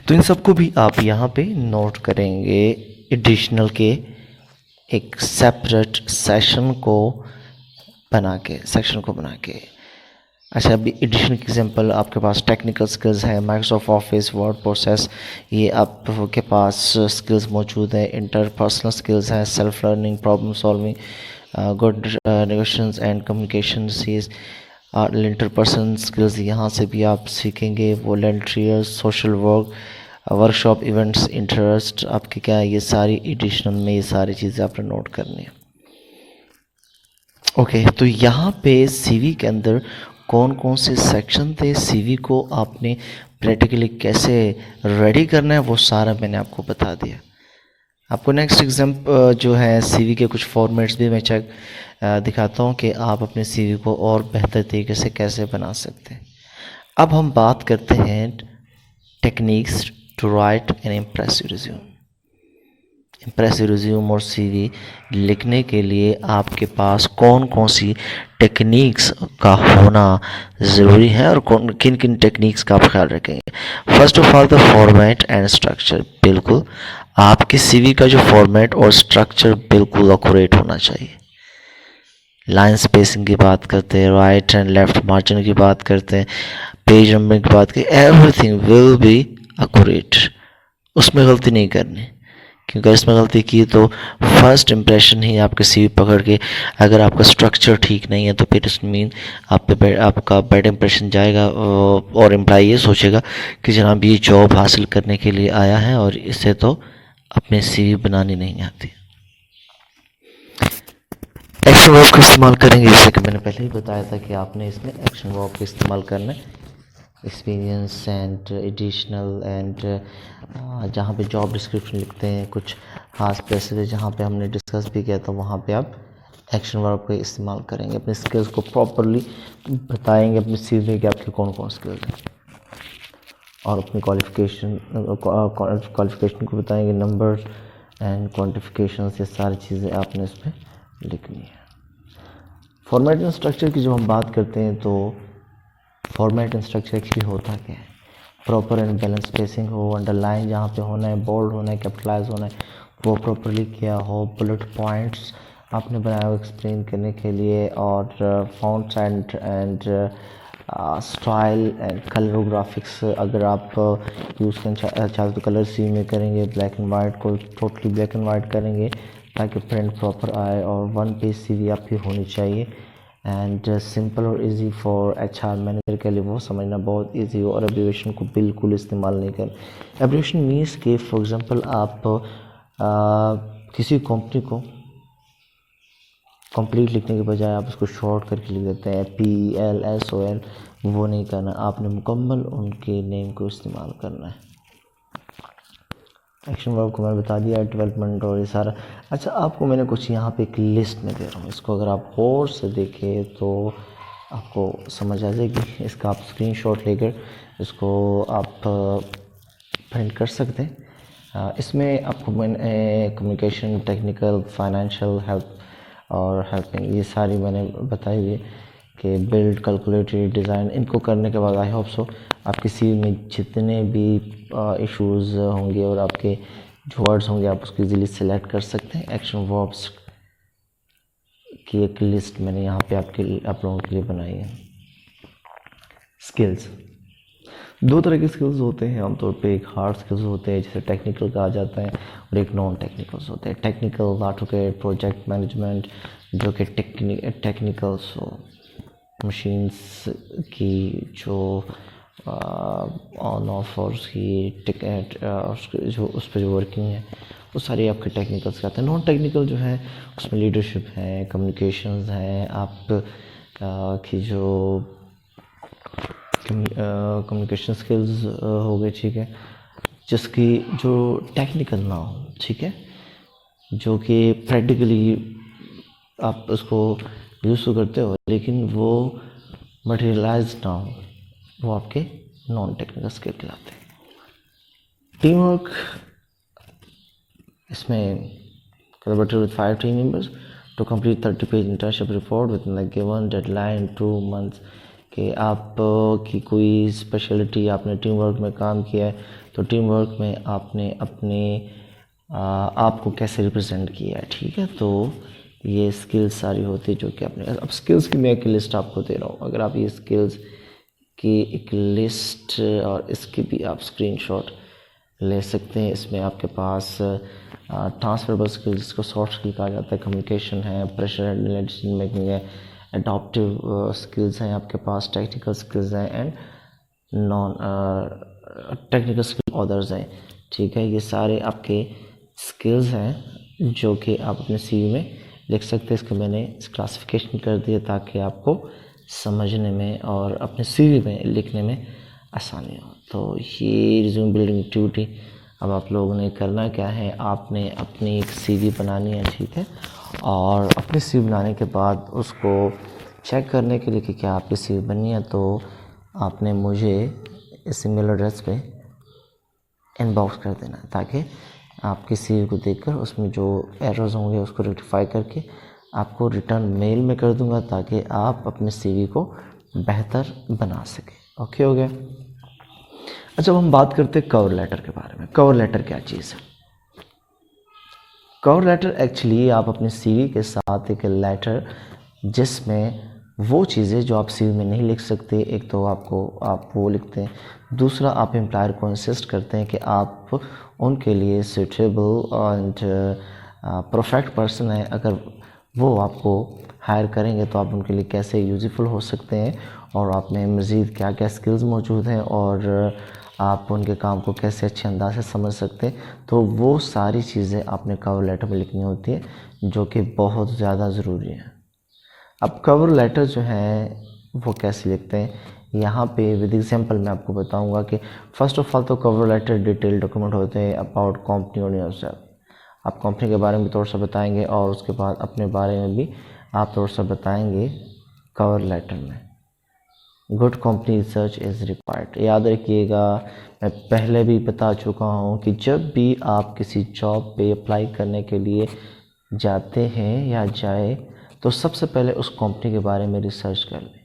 तो इन सबको भी आप यहाँ पे नोट करेंगे एडिशनल के एक सेपरेट सेक्शन को बना के। अच्छा, अभी एडिशन की एग्जांपल आपके पास टेक्निकल स्किल्स है, माइक्रोसॉफ्ट ऑफिस, वर्ड प्रोसेस, ये आपके पास स्किल्स मौजूद है। इंटरपर्सनल स्किल्स हैं, self learning, problem solving, good negotiations and communication skills. Interpersonal skills यहाँ से भी आप सीखेंगे। Volunteers, social work, workshop, events, interest आपके क्या है, ये सारी एडिशनल में ये सारी चीज़ें आपने नोट करनी है। ओके, तो यहाँ पे सीवी के अंदर कौन कौन से सेक्शन थे, सीवी को आपने प्रैक्टिकली कैसे रेडी करना है, वो सारा मैंने आपको बता दिया। आपको नेक्स्ट एग्जाम्पल जो है सीवी के कुछ फॉर्मेट्स भी मैं दिखाता हूँ कि आप अपने सीवी को और बेहतर तरीके से कैसे बना सकते हैं। अब हम बात करते हैं techniques to write an impressive resume. Impressive resume और सीवी लिखने के लिए आपके पास कौन कौन सी टेक्निक्स का होना ज़रूरी है और किन किन टेक्निक्स का आप ख्याल रखेंगे। First of all the format and structure. बिल्कुल आपके सीवी का जो फॉर्मेट और स्ट्रक्चर बिल्कुल एक्यूरेट होना चाहिए। लाइन स्पेसिंग की बात करते हैं, राइट एंड लेफ्ट मार्जिन की बात करते हैं, पेज नंबरिंग की बात करें, एवरीथिंग विल बी एक्यूरेट। उसमें गलती नहीं करनी, क्योंकि इसमें गलती की तो फर्स्ट इम्प्रेशन ही आपके सीवी पकड़ के, अगर आपका स्ट्रक्चर ठीक नहीं है तो फिर इट मीन आपका बैड इम्प्रेशन जाएगा और एम्प्लॉय ये सोचेगा कि जनाब ये जॉब हासिल करने के लिए आया है और इसे तो अपने सीवी बनानी नहीं आती। एक्शन वर्ब का इस्तेमाल करेंगे, जैसे कि मैंने पहले ही बताया था कि आपने इसमें एक्शन वर्ब का इस्तेमाल करना है। एक्सपीरियंस एंड एडिशनल एंड जहाँ पे जॉब डिस्क्रिप्शन लिखते हैं, कुछ खास प्लेसेस जहाँ पे हमने डिस्कस भी किया था, वहाँ पे आप एक्शन वर्ब का इस्तेमाल करेंगे। अपने स्किल्स को प्रॉपरली बताएंगे अपने सीवी में कि आपके कौन कौन स्किल्स हैं, और अपनी क्वालिफिकेशन को बताएंगे, नंबर एंड क्वान्टिफिकेशन, ये सारी चीज़ें आपने इस पर लिखनी है। फॉर्मेट एंड स्ट्रक्चर की जब हम बात करते हैं तो फॉर्मेट एंड स्ट्रक्चर एक्चुअली होता क्या है, प्रॉपर एंड बैलेंस स्पेसिंग हो, अंडरलाइन जहाँ पे होना है, बोल्ड होना है, कैपिटलाइज होना है, वो प्रॉपरली किया हो, बुलेट पॉइंट्स आपने बनाया हो एक्सप्लेन करने के लिए, और fonts and style and colour graphics अगर आप यूज़ करना चाहते हो तो कलर सी में करेंगे, ब्लैक एंड वाइट को टोटली ब्लैक एंड वाइट करेंगे ताकि प्रिंट प्रॉपर आए, और वन पेज सीवी आपकी होनी चाहिए। एंड सिंपल और इजी फॉर HR मैनेजर के लिए वो समझना बहुत इजी हो, और एब्रिविएशन को बिल्कुल इस्तेमाल नहीं करें। एब्रिविएशन मीन्स कि फॉर एग्जांपल आप किसी कंपनी को कंप्लीट लिखने के बजाय आप उसको शॉर्ट करके लिख देते हैं PLSOL, वो नहीं करना, आपने मुकम्मल उनके नेम को इस्तेमाल करना है। एक्शन वर्ब को मैंने बता दिया, डेवलपमेंट और ये सारा। अच्छा, आपको मैंने कुछ यहाँ पे एक लिस्ट में दे रहा हूँ, इसको अगर आप गौर से देखें तो आपको समझ आ जाएगी। इसका आप स्क्रीनशॉट लेकर इसको आप प्रिंट कर सकते हैं। इसमें आपको मैंने कम्युनिकेशन, टेक्निकल, फाइनेंशियल, हेल्प और हेल्पिंग, ये सारी मैंने बताई हुई है कि बिल्ड, कैलकुलेटरी, डिज़ाइन, इनको करने के बाद आई होप सो आपके सीवी में जितने भी इश्यूज़ होंगे और आपके जो वर्ड्स होंगे आप उसको इजीली सेलेक्ट कर सकते हैं। एक्शन वर्ब्स की एक लिस्ट मैंने यहाँ पे आप लोगों के लिए बनाई है। स्किल्स, दो तरह के स्किल्स होते हैं आमतौर पे, एक हार्ड स्किल्स होते हैं जिसे टेक्निकल कहा जाता है, और एक नॉन टेक्निकल्स होते हैं। टेक्निकल ऑटोकैड, प्रोजेक्ट मैनेजमेंट, जो कि टेक्निकल्स हो, मशीन्स की जो ऑन ऑफ और उसकी जो उस पर जो वर्किंग है, वो सारी आपके टेक्निकल्स के आते हैं। नॉन टेक्निकल जो है उसमें लीडरशिप है, कम्युनिकेशंस हैं, आप की जो कम्युनिकेशन स्किल्स हो गए, ठीक है, जिसकी जो टेक्निकल ना हो, ठीक है, जो कि प्रैक्टिकली आप उसको यूज़ तो करते हो लेकिन वो मटेरियलाइज ना हो, वो आपके नॉन टेक्निकल स्किल कहलाते हैं। टीम वर्क, इसमें collaborated with 5 team members to complete 30-page internship report within the given deadline 2 months. कि आप की कोई स्पेशलिटी, आपने टीम वर्क में काम किया है तो टीम वर्क में आपने अपने आप को कैसे रिप्रेजेंट किया है, ठीक है। तो ये स्किल्स सारी होती है जो कि आपने, अब स्किल्स की मैं एक लिस्ट आपको दे रहा हूँ। अगर आप ये स्किल्स की एक लिस्ट और इसकी भी आप स्क्रीनशॉट ले सकते हैं। इसमें आपके पास ट्रांसफरेबल स्किल्स, जिसको सॉफ्ट स्किल कहा जाता है, कम्युनिकेशन है, प्रेशर हैंडलिंग, डिसीजन मेकिंग है, अडॉप्टिव स्किल्स हैं आपके पास, टेक्निकल स्किल्स हैं and non technical skill others हैं, ठीक है। ये सारे आपके स्किल्स हैं जो कि आप अपने सीवी में लिख सकते हैं। इसको मैंने क्लासिफिकेशन कर दिया ताकि आपको समझने में और अपने सीवी में लिखने में आसानी हो। तो ये रिज्यूम बिल्डिंग एक्टिविटी अब आप लोगों ने करना क्या है, आपने अपनी एक सीवी बनानी है, ठीक है। और अपनी सीवी बनाने के बाद उसको चेक करने के लिए कि क्या आपकी सीवी बनी है, तो आपने मुझे इस ईमेल एड्रेस पे इनबॉक्स कर देना है ताकि आपकी सीवी को देखकर उसमें जो एरर्स होंगे उसको रेक्टिफाई करके आपको रिटर्न मेल में कर दूंगा ताकि आप अपने सीवी को बेहतर बना सकें। ओके हो गया। अच्छा, अब हम बात करते हैं कवर लेटर के बारे में। कवर लेटर क्या चीज़ है? कवर लेटर एक्चुअली आप अपने सीवी के साथ एक लेटर जिसमें वो चीज़ें जो आप सीवी में नहीं लिख सकते, एक तो आप वो लिखते हैं, दूसरा आप एम्प्लॉयर को इंसिस्ट करते हैं कि आप उनके लिए सूटेबल एंड परफेक्ट पर्सन है। अगर वो आपको हायर करेंगे तो आप उनके लिए कैसे यूज़फुल हो सकते हैं और आप में मज़ीद क्या क्या स्किल्स मौजूद हैं और आप उनके काम को कैसे अच्छे अंदाज से समझ सकते हैं। तो वो सारी चीज़ें आपने कवर लेटर में लिखनी होती है जो कि बहुत ज़्यादा ज़रूरी है। अब कवर लेटर जो है वो कैसे लिखते हैं, यहाँ पे विद एग्जांपल मैं आपको बताऊंगा कि फ़र्स्ट ऑफ ऑल तो कवर लेटर डिटेल डॉक्यूमेंट होते हैं अबाउट कंपनी और योरसेल्फ। आप कंपनी के बारे में थोड़ा सा बताएंगे और उसके बाद अपने बारे में भी आप थोड़ा सा बताएंगे कवर लेटर में। Good company research is required. याद रखिएगा, मैं पहले भी बता चुका हूँ कि जब भी आप किसी जॉब पे अप्लाई करने के लिए जाते हैं या जाए तो सबसे पहले उस कंपनी के बारे में रिसर्च कर लें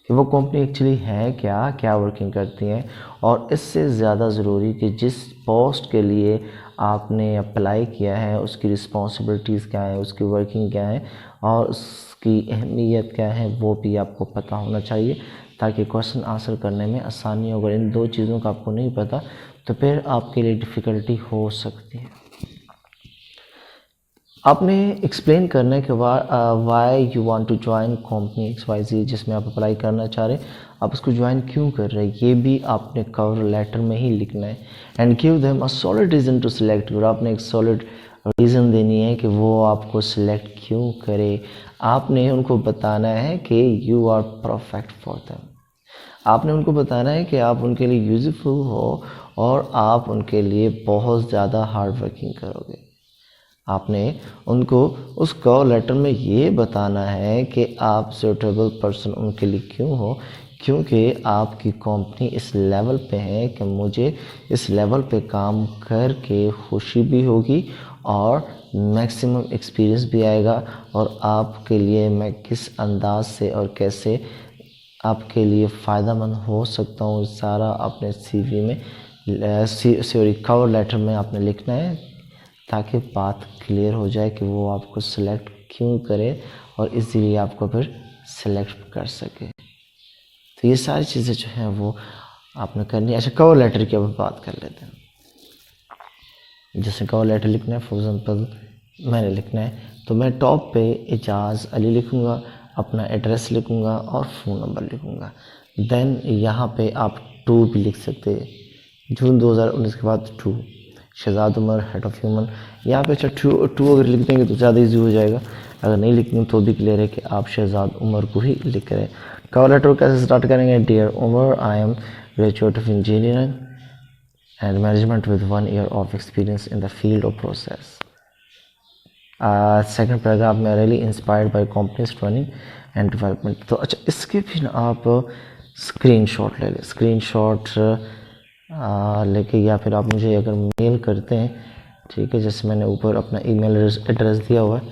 कि वो कंपनी एक्चुअली है क्या, क्या वर्किंग करती हैं, और इससे ज़्यादा ज़रूरी कि जिस पोस्ट के लिए आपने अप्लाई किया है उसकी रिस्पॉन्सिबिलिटीज़ क्या है, उसकी वर्किंग क्या है और उसकी अहमियत क्या है, वो भी आपको पता होना चाहिए ताकि क्वेश्चन आंसर करने में आसानी हो। अगर इन दो चीज़ों का आपको नहीं पता तो फिर आपके लिए डिफ़िकल्टी हो सकती है। आपने एक्सप्लेन करने के बाद why you want to join company XYZ जिसमें आप अप्लाई करना चाह रहे हैं, आप उसको ज्वाइन क्यों कर रहे हैं, ये भी आपने कवर लेटर में ही लिखना है। And give them a solid reason to select you. आपने एक सॉलिड रीज़न देनी है कि वो आपको सिलेक्ट क्यों करे। आपने उनको बताना है कि you are perfect for them. आपने उनको बताना है कि आप उनके लिए यूज़फुल हो और आप उनके लिए बहुत ज़्यादा हार्ड वर्किंग करोगे। आपने उनको उस कवर लेटर में ये बताना है कि आप सूटेबल पर्सन उनके लिए क्यों हो, क्योंकि आपकी कंपनी इस लेवल पे है कि मुझे इस लेवल पे काम करके खुशी भी होगी और मैक्सिमम एक्सपीरियंस भी आएगा और आपके लिए मैं किस अंदाज से और कैसे आपके लिए फ़ायदा मंद हो सकता हूँ, सारा अपने सीवी में कवर लेटर में आपने लिखना है ताकि बात क्लियर हो जाए कि वो आपको सिलेक्ट क्यों करे और इजीली आपको फिर सिलेक्ट कर सके। तो ये सारी चीज़ें जो हैं वो आपने करनी है। अच्छा, कवर लेटर की अब बात कर लेते हैं। जैसे कवर लेटर लिखना है, फॉर एग्जांपल मैंने लिखना है तो मैं टॉप पे एजाज़ अली लिखूँगा, अपना एड्रेस लिखूँगा और फ़ोन नंबर लिखूँगा। देन यहाँ पे आप 2 भी लिख सकते हैं, जून 2019 के बाद 2, Shahzad Umar head of human. यहाँ पे अच्छा 2 अगर लिख देंगे तो ज़्यादा इजी हो जाएगा, अगर नहीं लिखेंगे तो भी क्लियर है कि आप शहजाद उमर को ही लिख रहे हैं। कवर लेटर कैसे स्टार्ट करेंगे? Dear Umar, I am graduate of engineering and management with 1 year of experience in the field of process. Second paragraph में really inspired by companies training and development. तो अच्छा, इसके भी ना आप स्क्रीनशॉट ले लें, स्क्रीनशॉट लेके या फिर आप मुझे अगर मेल करते हैं, ठीक है, जैसे मैंने ऊपर अपना ईमेल एड्रेस दिया हुआ है,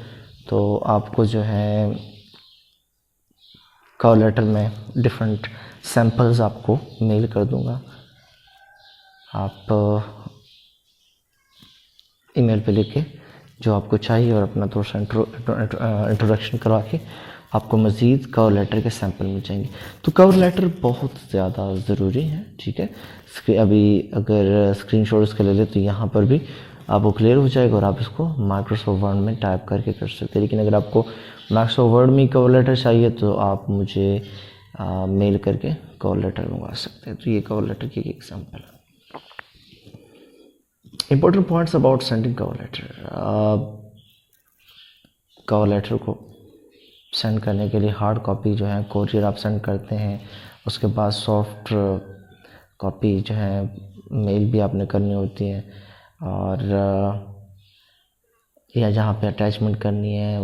तो आपको जो है कवर लेटर में डिफरेंट सैम्पल्स आपको मेल कर दूंगा। आप ईमेल पे लिख के जो आपको चाहिए और अपना थोड़ा सा इंट्रोडक्शन करवा के आपको मज़ीद कवर लेटर के सैंपल मिल जाएंगे। तो कवर लेटर बहुत ज़्यादा ज़रूरी है, ठीक है। अभी अगर स्क्रीनशॉट इसका ले ले तो यहाँ पर भी आपको क्लियर हो जाएगा और आप इसको माइक्रोसॉफ्ट वर्ड में टाइप करके कर सकते हैं। लेकिन अगर आपको माइक्रोसॉफ्ट वर्ड में कवर लेटर चाहिए तो आप मुझे मेल करके कवर लेटर मंगवा सकते हैं। तो ये कवर लेटर की एक एग्जाम्पल है। Important points about sending cover letter. Cover letter को सेंड करने के लिए हार्ड कॉपी जो है कोरियर आप सेंड करते हैं, उसके बाद सॉफ्ट कॉपी जो है मेल भी आपने करनी होती है, और या जहाँ पे अटैचमेंट करनी है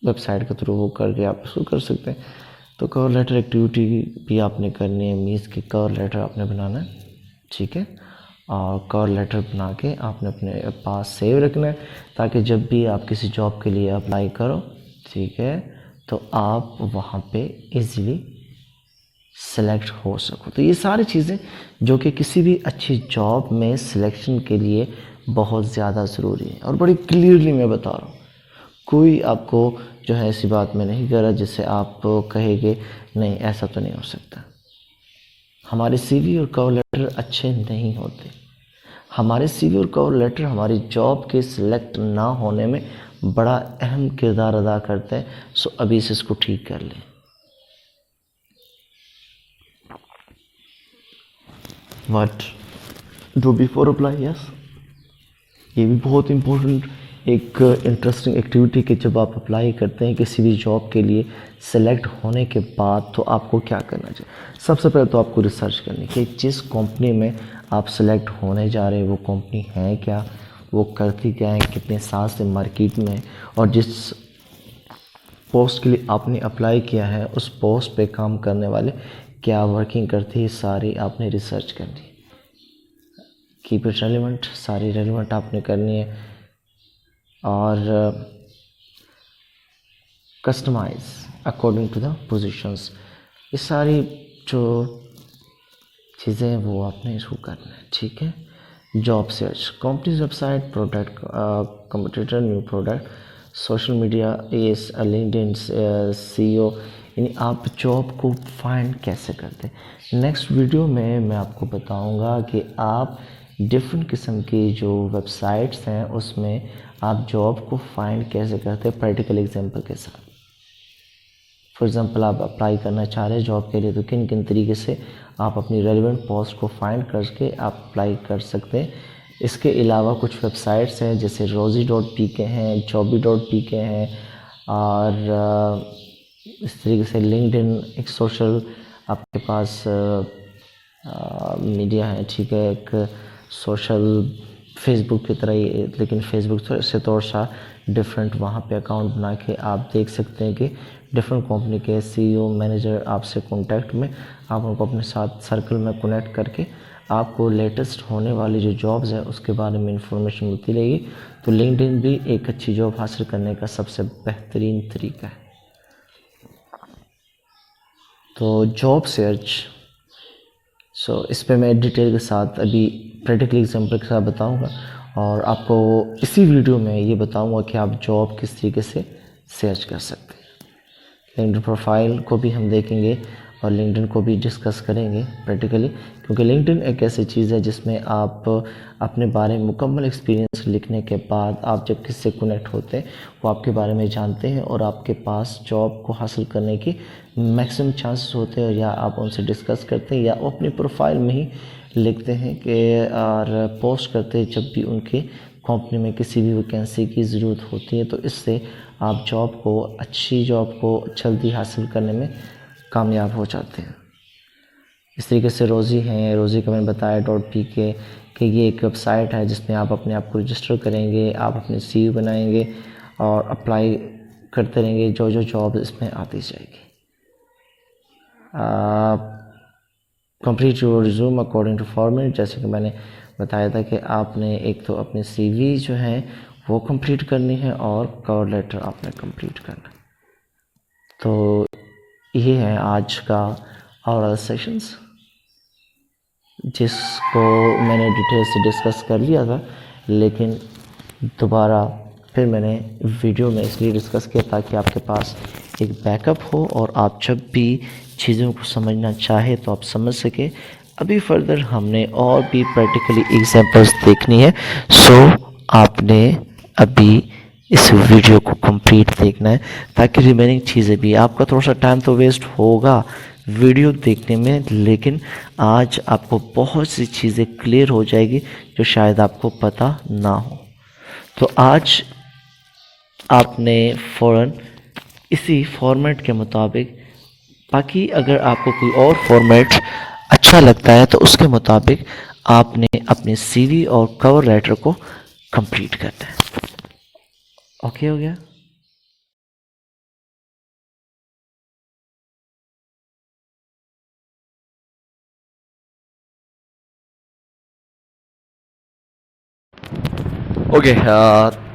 वेबसाइट के थ्रू वो करके आप उसको कर सकते हैं। तो कवर लेटर एक्टिविटी भी आपने करनी है, मीन्स कि कवर लेटर आपने बनाना है, ठीक है। और कवर लेटर बना के आपने अपने पास सेव रखना है ताकि जब भी आप किसी जॉब के लिए अप्लाई करो, ठीक है, तो आप वहाँ पे इजीली सेलेक्ट हो सको। तो ये सारी चीज़ें जो कि किसी भी अच्छी जॉब में सिलेक्शन के लिए बहुत ज़्यादा ज़रूरी है और बड़ी क्लियरली मैं बता रहा हूँ। कोई आपको जो है ऐसी बात में नहीं कर रहा जिससे आप कहेंगे नहीं ऐसा तो नहीं हो सकता। हमारे सीवी और कवर लेटर अच्छे नहीं होते। हमारे सीवी और कवर लेटर हमारी जॉब के सिलेक्ट ना होने में बड़ा अहम किरदार अदा करते हैं। सो अभी से इसको ठीक कर लें। What do before apply? Yes, ये भी बहुत इम्पोर्टेंट एक इंटरेस्टिंग एक्टिविटी कि जब आप अप्लाई करते हैं किसी भी जॉब के लिए सेलेक्ट होने के बाद तो आपको क्या करना चाहिए। सबसे पहले तो आपको रिसर्च करनी कि जिस कंपनी में आप सेलेक्ट होने जा रहे हैं वो कंपनी है क्या, वो करती क्या है, कितने साल से मार्केट में, और जिस पोस्ट के लिए आपने अप्लाई किया है उस पोस्ट पे काम करने वाले क्या वर्किंग करती है, सारी आपने रिसर्च करनी। कीप इट रेलिवेंट, सारी रेलिवेंट आपने करनी है। और customize according to the positions, ये सारी जो चीज़ें हैं वो आपने इसको करना है, ठीक है। Job search, companies website, product, competitor, new product, social media, S, LinkedIn, CEO, यानी आप जॉब को फाइंड कैसे करते हैं। नेक्स्ट वीडियो में मैं आपको बताऊंगा कि आप डिफरेंट किस्म की जो वेबसाइट्स हैं उसमें आप जॉब को फाइंड कैसे करते हैं प्रैक्टिकल एग्जांपल के साथ। फॉर एग्जांपल आप अप्लाई करना चाह रहे हैं जॉब के लिए तो किन किन तरीके से आप अपनी रेलिवेंट पोस्ट को फाइंड करके आप अप्लाई कर सकते हैं। इसके अलावा कुछ वेबसाइट्स हैं जैसे rosie.pk हैं, jobby.pk हैं, और इस तरीके से लिंक्डइन एक सोशल आपके पास मीडिया है, ठीक है, एक सोशल फेसबुक की तरह ही, लेकिन फेसबुक से थोड़ा सा डिफरेंट। वहाँ पे अकाउंट बना के आप देख सकते हैं कि डिफरेंट कंपनी के सीईओ मैनेजर आपसे कांटेक्ट में, आप उनको अपने साथ सर्कल में कनेक्ट करके आपको लेटेस्ट होने वाली जो जॉब्स है उसके बारे में इंफॉर्मेशन मिलती रहेगी। तो लिंक्डइन भी एक अच्छी जॉब हासिल करने का सबसे बेहतरीन तरीका है। तो जॉब सर्च, इस पे मैं डिटेल के साथ अभी प्रैक्टिकल एग्जांपल के साथ बताऊंगा और आपको इसी वीडियो में ये बताऊंगा कि आप जॉब किस तरीके से सर्च कर सकते हैं। लिंक्डइन प्रोफाइल को भी हम देखेंगे और लिंक्डइन को भी डिस्कस करेंगे प्रैक्टिकली, क्योंकि लिंक्डइन एक ऐसी चीज़ है जिसमें आप अपने बारे में मुकम्मल एक्सपीरियंस लिखने के बाद आप जब किसी से कनेक्ट होते हैं वो आपके बारे में जानते हैं और आपके पास जॉब को हासिल करने की मैक्सिमम चांसेस होते हैं, या आप उनसे डिस्कस करते हैं या वो अपनी प्रोफाइल में ही लिखते हैं कि और पोस्ट करते हैं जब भी उनके कंपनी में किसी भी वैकेंसी की ज़रूरत होती है। तो इससे आप जॉब को, अच्छी जॉब को जल्दी हासिल करने में कामयाब हो जाते हैं। इस तरीके से रोज़ी हैं, रोज़ी का मैंने बताया .pk कि ये एक वेबसाइट है जिसमें आप अपने आप को रजिस्टर करेंगे, आप अपने सीवी बनाएंगे और अप्लाई करते रहेंगे, जो जो जॉब इसमें आती जाएगी। Complete your resume according to format, जैसे कि मैंने बताया था कि आपने एक तो अपनी सीवी जो है वो कंप्लीट करनी है और कवर लेटर आपने कंप्लीट करना है। तो ये है आज का और सेशंस, जिसको मैंने डिटेल से डिस्कस कर लिया था, लेकिन दोबारा फिर मैंने वीडियो में इसलिए डिस्कस किया ताकि आपके पास एक बैकअप हो और आप जब भी चीज़ों को समझना चाहे तो आप समझ सके। अभी फर्दर हमने और भी प्रैक्टिकली एग्जांपल्स देखनी है, सो आपने अभी इस वीडियो को कंप्लीट देखना है ताकि रिमेनिंग चीज़ें भी, आपका थोड़ा सा टाइम तो वेस्ट होगा वीडियो देखने में, लेकिन आज आपको बहुत सी चीज़ें क्लियर हो जाएगी जो शायद आपको पता ना हो। तो आज आपने फ़ौरन इसी फॉर्मेट के मुताबिक, बाकी अगर आपको कोई और फॉर्मेट अच्छा लगता है तो उसके मुताबिक आपने अपनी सीवी और कवर लेटर को कंप्लीट करना है। ओके हो गया? ओके,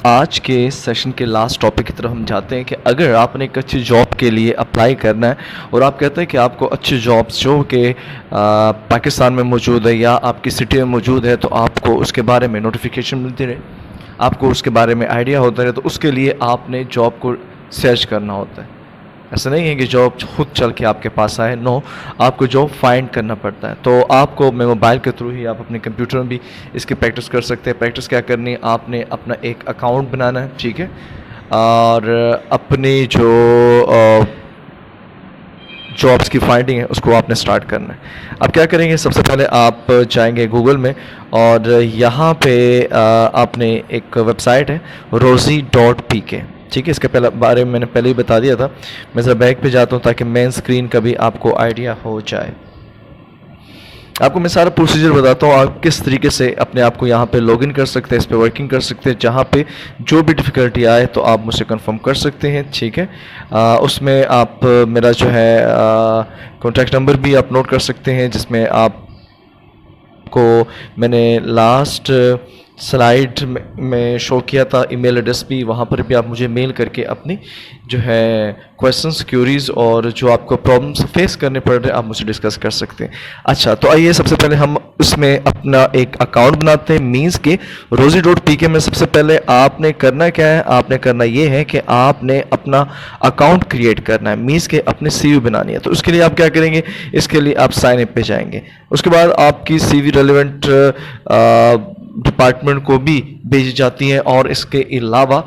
आज के सेशन के लास्ट टॉपिक की तरफ हम जाते हैं कि अगर आपने एक अच्छी जॉब के लिए अप्लाई करना है और आप कहते हैं कि आपको अच्छी जॉब्स जो कि पाकिस्तान में मौजूद है या आपकी सिटी में मौजूद है, तो आपको उसके बारे में नोटिफिकेशन मिलती रहे, आपको उसके बारे में आइडिया होता है, तो उसके लिए आपने जॉब को सर्च करना होता है। ऐसा नहीं है कि जॉब खुद चल के आपके पास आए, नो, आपको जॉब फाइंड करना पड़ता है। तो आपको मैं मोबाइल के थ्रू ही आप अपने कंप्यूटर में भी इसकी प्रैक्टिस कर सकते हैं। प्रैक्टिस क्या करनी है, आपने अपना एक अकाउंट बनाना है, ठीक है, और अपनी जो जॉब्स की फाइंडिंग है उसको आपने स्टार्ट करना है। अब क्या करेंगे, सबसे पहले आप जाएंगे गूगल में और यहाँ पे आपने एक वेबसाइट है rosie.pk, ठीक है, इसके पहले बारे में मैंने पहले ही बता दिया था। मैं ज़रा बैक पे जाता हूँ ताकि मेन स्क्रीन का भी आपको आइडिया हो जाए। आपको मैं सारा प्रोसीजर बताता हूँ, आप किस तरीके से अपने आप को यहाँ पे लॉगिन कर सकते हैं, इस पे वर्किंग कर सकते हैं। जहाँ पे जो भी डिफ़िकल्टी आए तो आप मुझसे कंफर्म कर सकते हैं, ठीक है। उसमें आप मेरा जो है कॉन्टैक्ट नंबर भी आप नोट कर सकते हैं, जिसमें आपको मैंने लास्ट स्लाइड में शो किया था ईमेल एड्रेस भी, वहाँ पर भी आप मुझे मेल करके अपनी जो है क्वेश्चंस, क्यूरीज और जो आपको प्रॉब्लम्स फेस करने पड़ रहे हैं आप मुझसे डिस्कस कर सकते हैं। अच्छा, तो आइए सबसे पहले हम उसमें अपना एक अकाउंट बनाते हैं। मीन्स के rosie.pk में सबसे पहले आपने करना क्या है, आपने करना ये है कि आपने अपना अकाउंट क्रिएट करना है, मीन्स के अपनी सीवी बनानी है। तो उसके लिए आप क्या करेंगे, इसके लिए आप साइन अप पे जाएंगे, उसके बाद आपकी सीवी रेलिवेंट डिपार्टमेंट को भी भेजी जाती है और इसके अलावा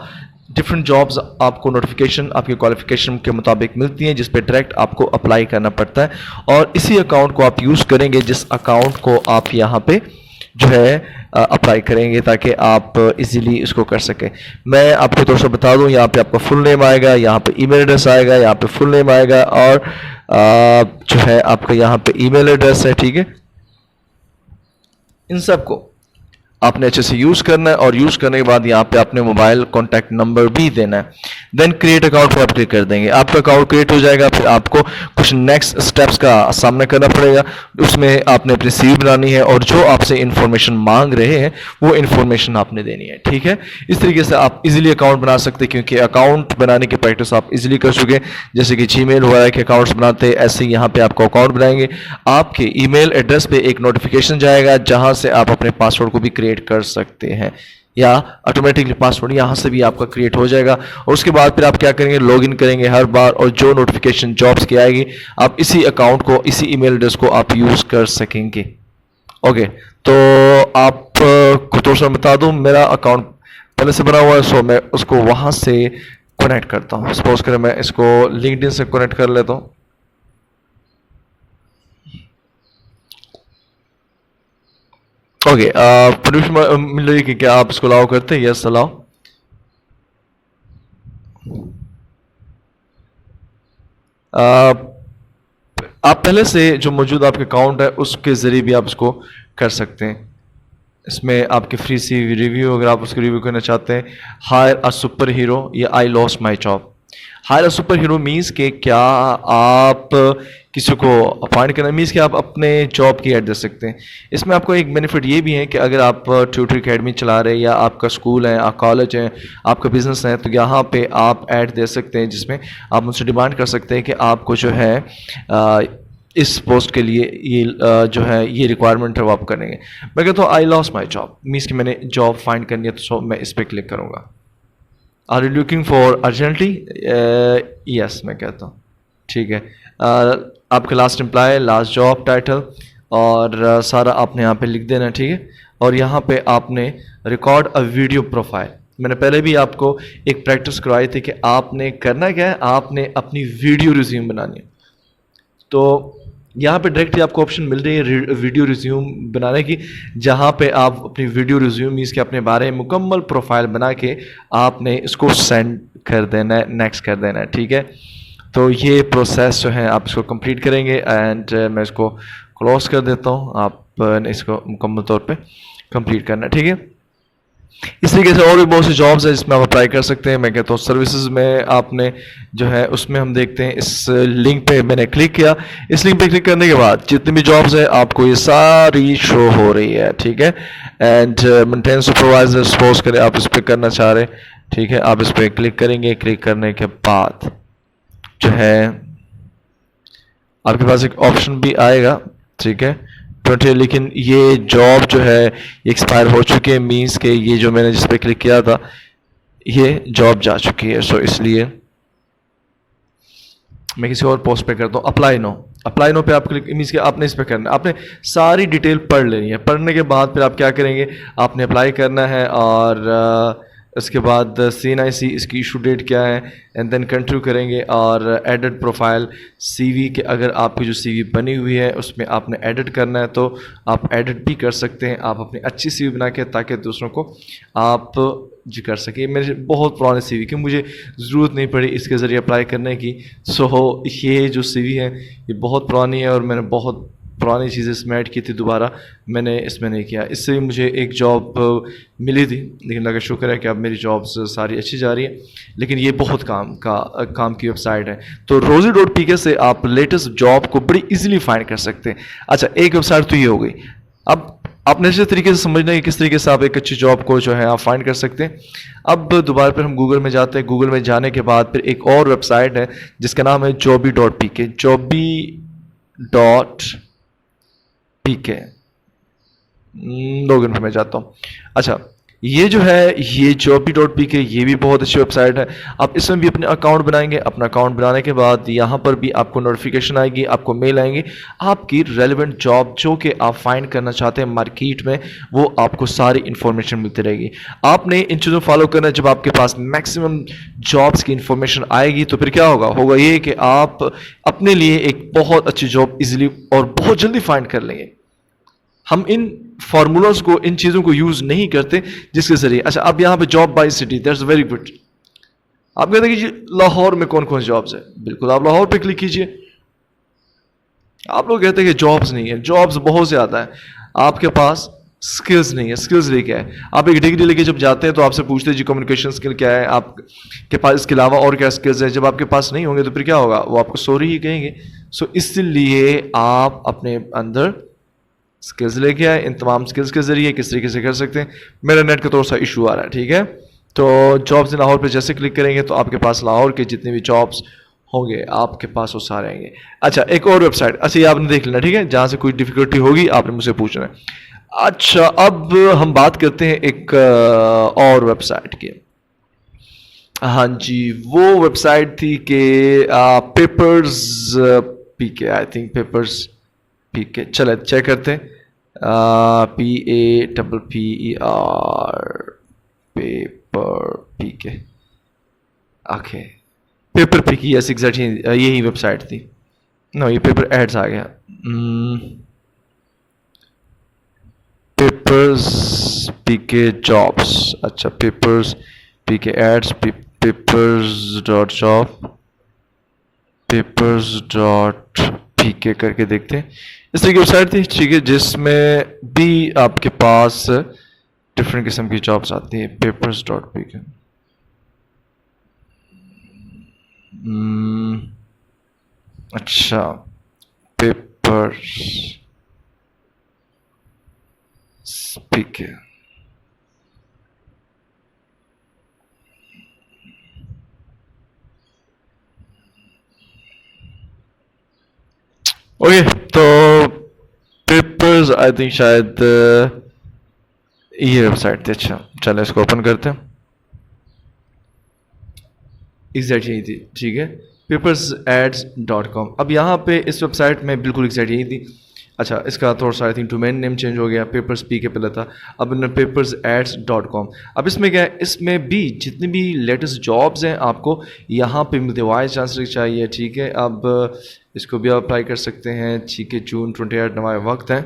डिफरेंट जॉब्स आपको नोटिफिकेशन आपकी क्वालिफिकेशन के मुताबिक मिलती हैं, जिस पे डायरेक्ट आपको अप्लाई करना पड़ता है। और इसी अकाउंट को आप यूज़ करेंगे जिस अकाउंट को आप यहाँ पे जो है अप्लाई करेंगे, ताकि आप इजीली इसको कर सकें। मैं आपको थोड़ा सा बता दूं, यहाँ पे आपका फुल नेम आएगा, यहाँ पे ईमेल एड्रेस आएगा, यहाँ पे फुल नेम आएगा और जो है आपका यहाँ पे ईमेल एड्रेस है, ठीक है। इन सब को आपने अच्छे से यूज़ करना है और यूज़ करने के बाद यहाँ पे आपने मोबाइल कॉन्टैक्ट नंबर भी देना है। देन क्रिएट अकाउंट पर आप क्लिक कर देंगे, आपका अकाउंट क्रिएट हो जाएगा। फिर आपको कुछ नेक्स्ट स्टेप्स का सामना करना पड़ेगा, उसमें आपने अपनी सीवी बनानी है और जो आपसे इन्फॉर्मेशन मांग रहे हैं वो इन्फॉर्मेशन आपने देनी है, ठीक है। इस तरीके से आप इजीली अकाउंट बना सकते हैं, क्योंकि अकाउंट बनाने की प्रैक्टिस आप इजीली कर चुके हैं। जैसे कि जीमेल हुआ है कि अकाउंट्स बनाते, ऐसे ही यहाँ पे आपको अकाउंट बनाएंगे। आपके ईमेल एड्रेस पे एक नोटिफिकेशन जाएगा जहाँ से आप अपने पासवर्ड को भी क्रिएट कर सकते हैं, या ऑटोमेटिकली पासवर्ड यहाँ से भी आपका क्रिएट हो जाएगा। और उसके बाद फिर आप क्या करेंगे, लॉगिन करेंगे हर बार, और जो नोटिफिकेशन जॉब्स की आएगी आप इसी अकाउंट को, इसी ईमेल एड्रेस को आप यूज़ कर सकेंगे। ओके, तो आप को थोड़ा सा बता दूं, मेरा अकाउंट पहले से बना हुआ है, सो मैं उसको वहाँ से कनेक्ट करता हूँ। सपोज करें मैं इसको लिंक्डइन से कनेक्ट कर लेता हूँ। ओके, परमिशन मिल रही है कि क्या आप इसको अलाउ करते हैं? Yes, allow. आप पहले से जो मौजूद आपके अकाउंट है उसके ज़रिए भी आप इसको कर सकते हैं। इसमें आपके फ्री सी रिव्यू, अगर आप उसको रिव्यू करना चाहते हैं, हायर अ सुपर हीरो या I lost my job. Hire superhero means के क्या आप किसी को अपॉइंट करना मीन्स कि आप अपने जॉब की ऐड दे सकते हैं। इसमें आपको एक बेनिफिट ये भी है कि अगर आप ट्यूटर अकेडमी चला रहे हैं या आपका स्कूल है, आप कॉलेज है, आपका बिजनेस है, तो यहाँ पे आप ऐड दे सकते हैं जिसमें आप मुझसे डिमांड कर सकते हैं कि आपको जो है इस पोस्ट के लिए ये जो है ये रिक्वायरमेंट है वो आप करेंगे। मैं कहता हूँ आई लॉस्ट माई जॉब मीन्स कि मैंने जॉब फाइंड करनी है, तो मैं इस पर क्लिक करूँगा। Are you looking for urgently? Yes मैं कहता हूँ ठीक है। आपका last employer, last job title और सारा आपने यहाँ पे लिख देना, ठीक है। और यहाँ पे आपने रिकॉर्ड अ वीडियो प्रोफाइल, मैंने पहले भी आपको एक प्रैक्टिस करवाई थी कि आपने करना क्या है, आपने अपनी वीडियो रिज्यूम बनानी है। तो यहाँ पे डायरेक्टली आपको ऑप्शन मिल रही है वीडियो रिज्यूम बनाने की, जहाँ पे आप अपनी वीडियो रिज्यूम मीन्स के अपने बारे में मुकम्मल प्रोफाइल बना के आपने इसको सेंड कर देना है, नेक्स्ट कर देना है, ठीक है। तो ये प्रोसेस जो है आप इसको कंप्लीट करेंगे एंड मैं इसको क्लोज कर देता हूँ। आप इसको मुकम्मल तौर पे कंप्लीट करना है, ठीक है। इस तरीके से और भी बहुत सी जॉब्स है जिसमें आप अप्लाई कर सकते हैं। मैं कहता हूँ सर्विसेज में आपने जो है उसमें हम देखते हैं, इस लिंक पे मैंने क्लिक किया। इस लिंक पे क्लिक करने के बाद जितनी भी जॉब्स है आपको ये सारी शो हो रही है, ठीक है। एंड मेंटेनेंस सुपरवाइजर सपोज करें आप इस पर करना चाह रहे हैं, ठीक है। आप इस पर क्लिक करेंगे, क्लिक करने के बाद जो है आपके पास एक ऑप्शन भी आएगा, ठीक है, 20। लेकिन ये जॉब जो है एक्सपायर हो चुकी है मीन्स के ये जो मैंने जिस पे क्लिक किया था ये जॉब जा चुकी है। सो इसलिए मैं किसी और पोस्ट पे करता हूँ अप्लाई नो। अप्लाई नो पे आप क्लिक मीन्स के आपने इस पे करना है, आपने सारी डिटेल पढ़ लेनी है। पढ़ने के बाद फिर आप क्या करेंगे, आपने अप्लाई करना है और उसके बाद CNIC इसकी इशू डेट क्या है एंड देन कंटिन्यू करेंगे और एडिट प्रोफाइल CV के अगर आपकी जो CV बनी हुई है उसमें आपने एडिट करना है तो आप एडिट भी कर सकते हैं, आप अपनी अच्छी CV बना के, ताकि दूसरों को आप जी कर सके। मेरे बहुत पुराने CV की मुझे ज़रूरत नहीं पड़ी इसके ज़रिए अप्लाई करने की। सो ये जो CV है ये बहुत पुरानी है और मैंने बहुत पुरानी चीज़ें इसमें ऐड की थी, दोबारा मैंने इसमें नहीं किया। इससे भी मुझे एक जॉब मिली थी, लेकिन अल्लाह का शुक्र है कि अब मेरी जॉब्स सारी अच्छी जा रही है। लेकिन ये बहुत काम की वेबसाइट है। तो rosie.pk से आप लेटेस्ट जॉब को बड़ी इजीली फाइंड कर सकते हैं। अच्छा, एक वेबसाइट तो ये हो गई। अब आपने अच्छे तरीके से समझना है कि किस तरीके से आप एक अच्छी जॉब को जो है आप फाइंड कर सकते हैं। अब दोबारा फिर हम गूगल में जाते हैं। गूगल में जाने के बाद फिर एक और वेबसाइट है जिसका नाम है jobby.pk। jobby.pk लॉगिन पे मैं जाता हूँ। अच्छा, ये जो है ये jobby.pk ये भी बहुत अच्छी वेबसाइट है। आप इसमें भी अपने अकाउंट बनाएंगे। अपना अकाउंट बनाने के बाद यहाँ पर भी आपको नोटिफिकेशन आएगी, आपको मेल आएंगे, आपकी रेलेवेंट जॉब जो कि आप फाइंड करना चाहते हैं मार्केट में, वो आपको सारी इंफॉर्मेशन मिलती रहेगी। आपने इन चीज़ों फॉलो करना है। जब आपके पास मैक्सिमम जॉब्स की इंफॉर्मेशन आएगी तो फिर क्या होगा ये कि आप अपने लिए एक बहुत अच्छी जॉब इजीली और बहुत जल्दी फाइंड कर लेंगे। हम इन फार्मूलाज को, इन चीज़ों को यूज़ नहीं करते जिसके ज़रिए। अच्छा, अब यहाँ पे job by city, that's very good. आप कहते हैं कि लाहौर में कौन कौन जॉब्स है, बिल्कुल आप लाहौर पे क्लिक कीजिए। आप लोग कहते हैं कि जॉब्स नहीं है, जॉब्स बहुत ज़्यादा है, आपके पास स्किल्स नहीं है। स्किल्स लेके है, आप एक डिग्री लेके जब जाते हैं तो आपसे पूछते हैं जी कम्युनिकेशन स्किल क्या है आपके पास, इसके अलावा और क्या स्किल्स है। जब आपके पास नहीं होंगे तो फिर क्या होगा, वो आपको सॉरी ही कहेंगे। सो इसलिए आप अपने अंदर स्किल्स लेके आए। इन तमाम स्किल्स के जरिए किस तरीके से कर सकते हैं। मेरा नेट का थोड़ा सा इशू आ रहा है, ठीक है। तो जॉब्स इन लाहौर पे जैसे क्लिक करेंगे तो आपके पास लाहौर के जितने भी जॉब्स होंगे आपके पास वो सारे आएंगे। अच्छा, एक और वेबसाइट, अच्छा ये आपने देख लेना, ठीक है। जहाँ से कोई डिफिकल्टी होगी आपने मुझसे पूछना है। अच्छा, अब हम बात करते हैं एक और वेबसाइट की। हाँ जी, वो वेबसाइट थी कि papers PK, I think papers PK. चले चेक करते हैं। PAPPER paper PK, okay, paper PK, yes exactly यही वेबसाइट थी। नो, ये पेपर एड्स आ गया। पेपर्स पीके जॉब्स, अच्छा papers PK ads, papers job, papers PK करके देखते हैं। इस तरीके की वेबसाइट थी, ठीक है, जिसमें भी आपके पास डिफरेंट किस्म की जॉब्स आती हैं। पेपर्स.pk, अच्छा, पेपर स्पीकर। ओके, तो पेपर्स आई थिंक शायद ये वेबसाइट थी। अच्छा, चलो इसको ओपन करते हैं। एग्जैक्ट यही थी, ठीक है, papersads.com। अब यहाँ पे इस वेबसाइट में बिल्कुल एग्जैक्ट यही थी। अच्छा, इसका थोड़ा सा I think domain name change हो गया, पेपर्स पी के पहले था, अब इन्होंने papersads.com। अब इसमें क्या है, इसमें भी जितनी भी लेटेस्ट जॉब्स हैं आपको यहाँ पे मिलते हैं। वाइस चांसलर चाहिए, ठीक है, अब इसको भी अप्लाई कर सकते हैं, ठीक है, जून 28 नवा वक्त है,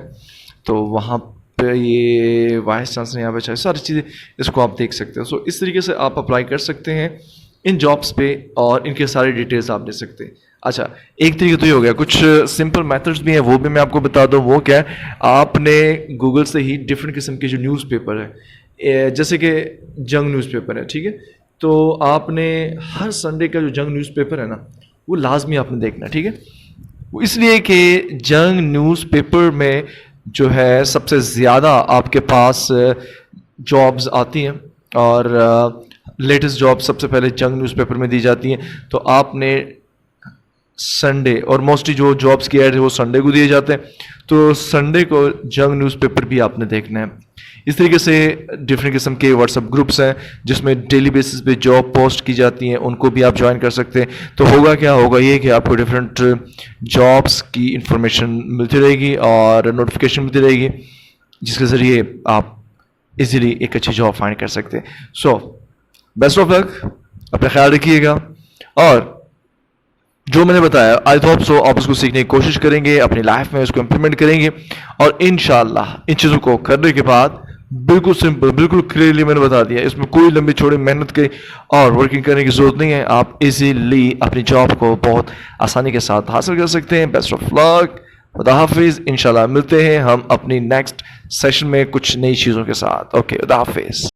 तो वहाँ पे ये वाइस चांसलर यहाँ पे चाहिए, सारी चीज़ें इसको आप देख सकते हो। सो इस तरीके से आप अप्लाई कर सकते हैं इन जॉब्स पे और इनके सारे डिटेल्स आप दे सकते हैं। अच्छा, एक तरीका तो ये हो गया, कुछ सिंपल मेथड्स भी हैं, वो भी मैं आपको बता दूं। वो क्या है, आपने गूगल से ही डिफरेंट किस्म के जो न्यूज़पेपर है, जैसे कि जंग न्यूज़पेपर है, ठीक है, तो आपने हर संडे का जो जंग न्यूज़पेपर है ना, वो लाजमी आपने देखना है, ठीक है। वो इसलिए कि जंग न्यूज़पेपर में जो है सबसे ज़्यादा आपके पास जॉब्स आती हैं और लेटेस्ट जॉब सबसे पहले जंग न्यूज़पेपर में दी जाती हैं। तो आपने संडे, और मोस्टली जो जॉब्स की एड है वो संडे को दिए जाते हैं, तो संडे को जंग न्यूज़पेपर भी आपने देखना है। इस तरीके से डिफरेंट किस्म के व्हाट्सएप ग्रुप्स हैं जिसमें डेली बेसिस पे जॉब पोस्ट की जाती हैं, उनको भी आप ज्वाइन कर सकते हैं। तो होगा क्या, होगा ये कि आपको डिफरेंट जॉब्स की इंफॉर्मेशन मिलती रहेगी और नोटिफिकेशन मिलती रहेगी, जिसके ज़रिए आप इजीली एक अच्छी जॉब फाइंड कर सकते हैं। सो बेस्ट ऑफ लक, अपना ख्याल रखिएगा, और जो मैंने बताया आई होप सो आप उसको सीखने की कोशिश करेंगे, अपनी लाइफ में उसको इम्प्लीमेंट करेंगे, और इंशाल्लाह इन चीज़ों को करने के बाद बिल्कुल सिंपल, बिल्कुल क्लियरली मैंने बता दिया, इसमें कोई लंबी चौड़ी मेहनत की और वर्किंग करने की ज़रूरत नहीं है। आप इजीली अपनी जॉब को बहुत आसानी के साथ हासिल कर सकते हैं। बेस्ट ऑफ लक, खुदा हाफिज़, इंशाल्लाह मिलते हैं हम अपनी नेक्स्ट सेशन में कुछ नई चीज़ों के साथ। ओके, खुदा हाफिज़।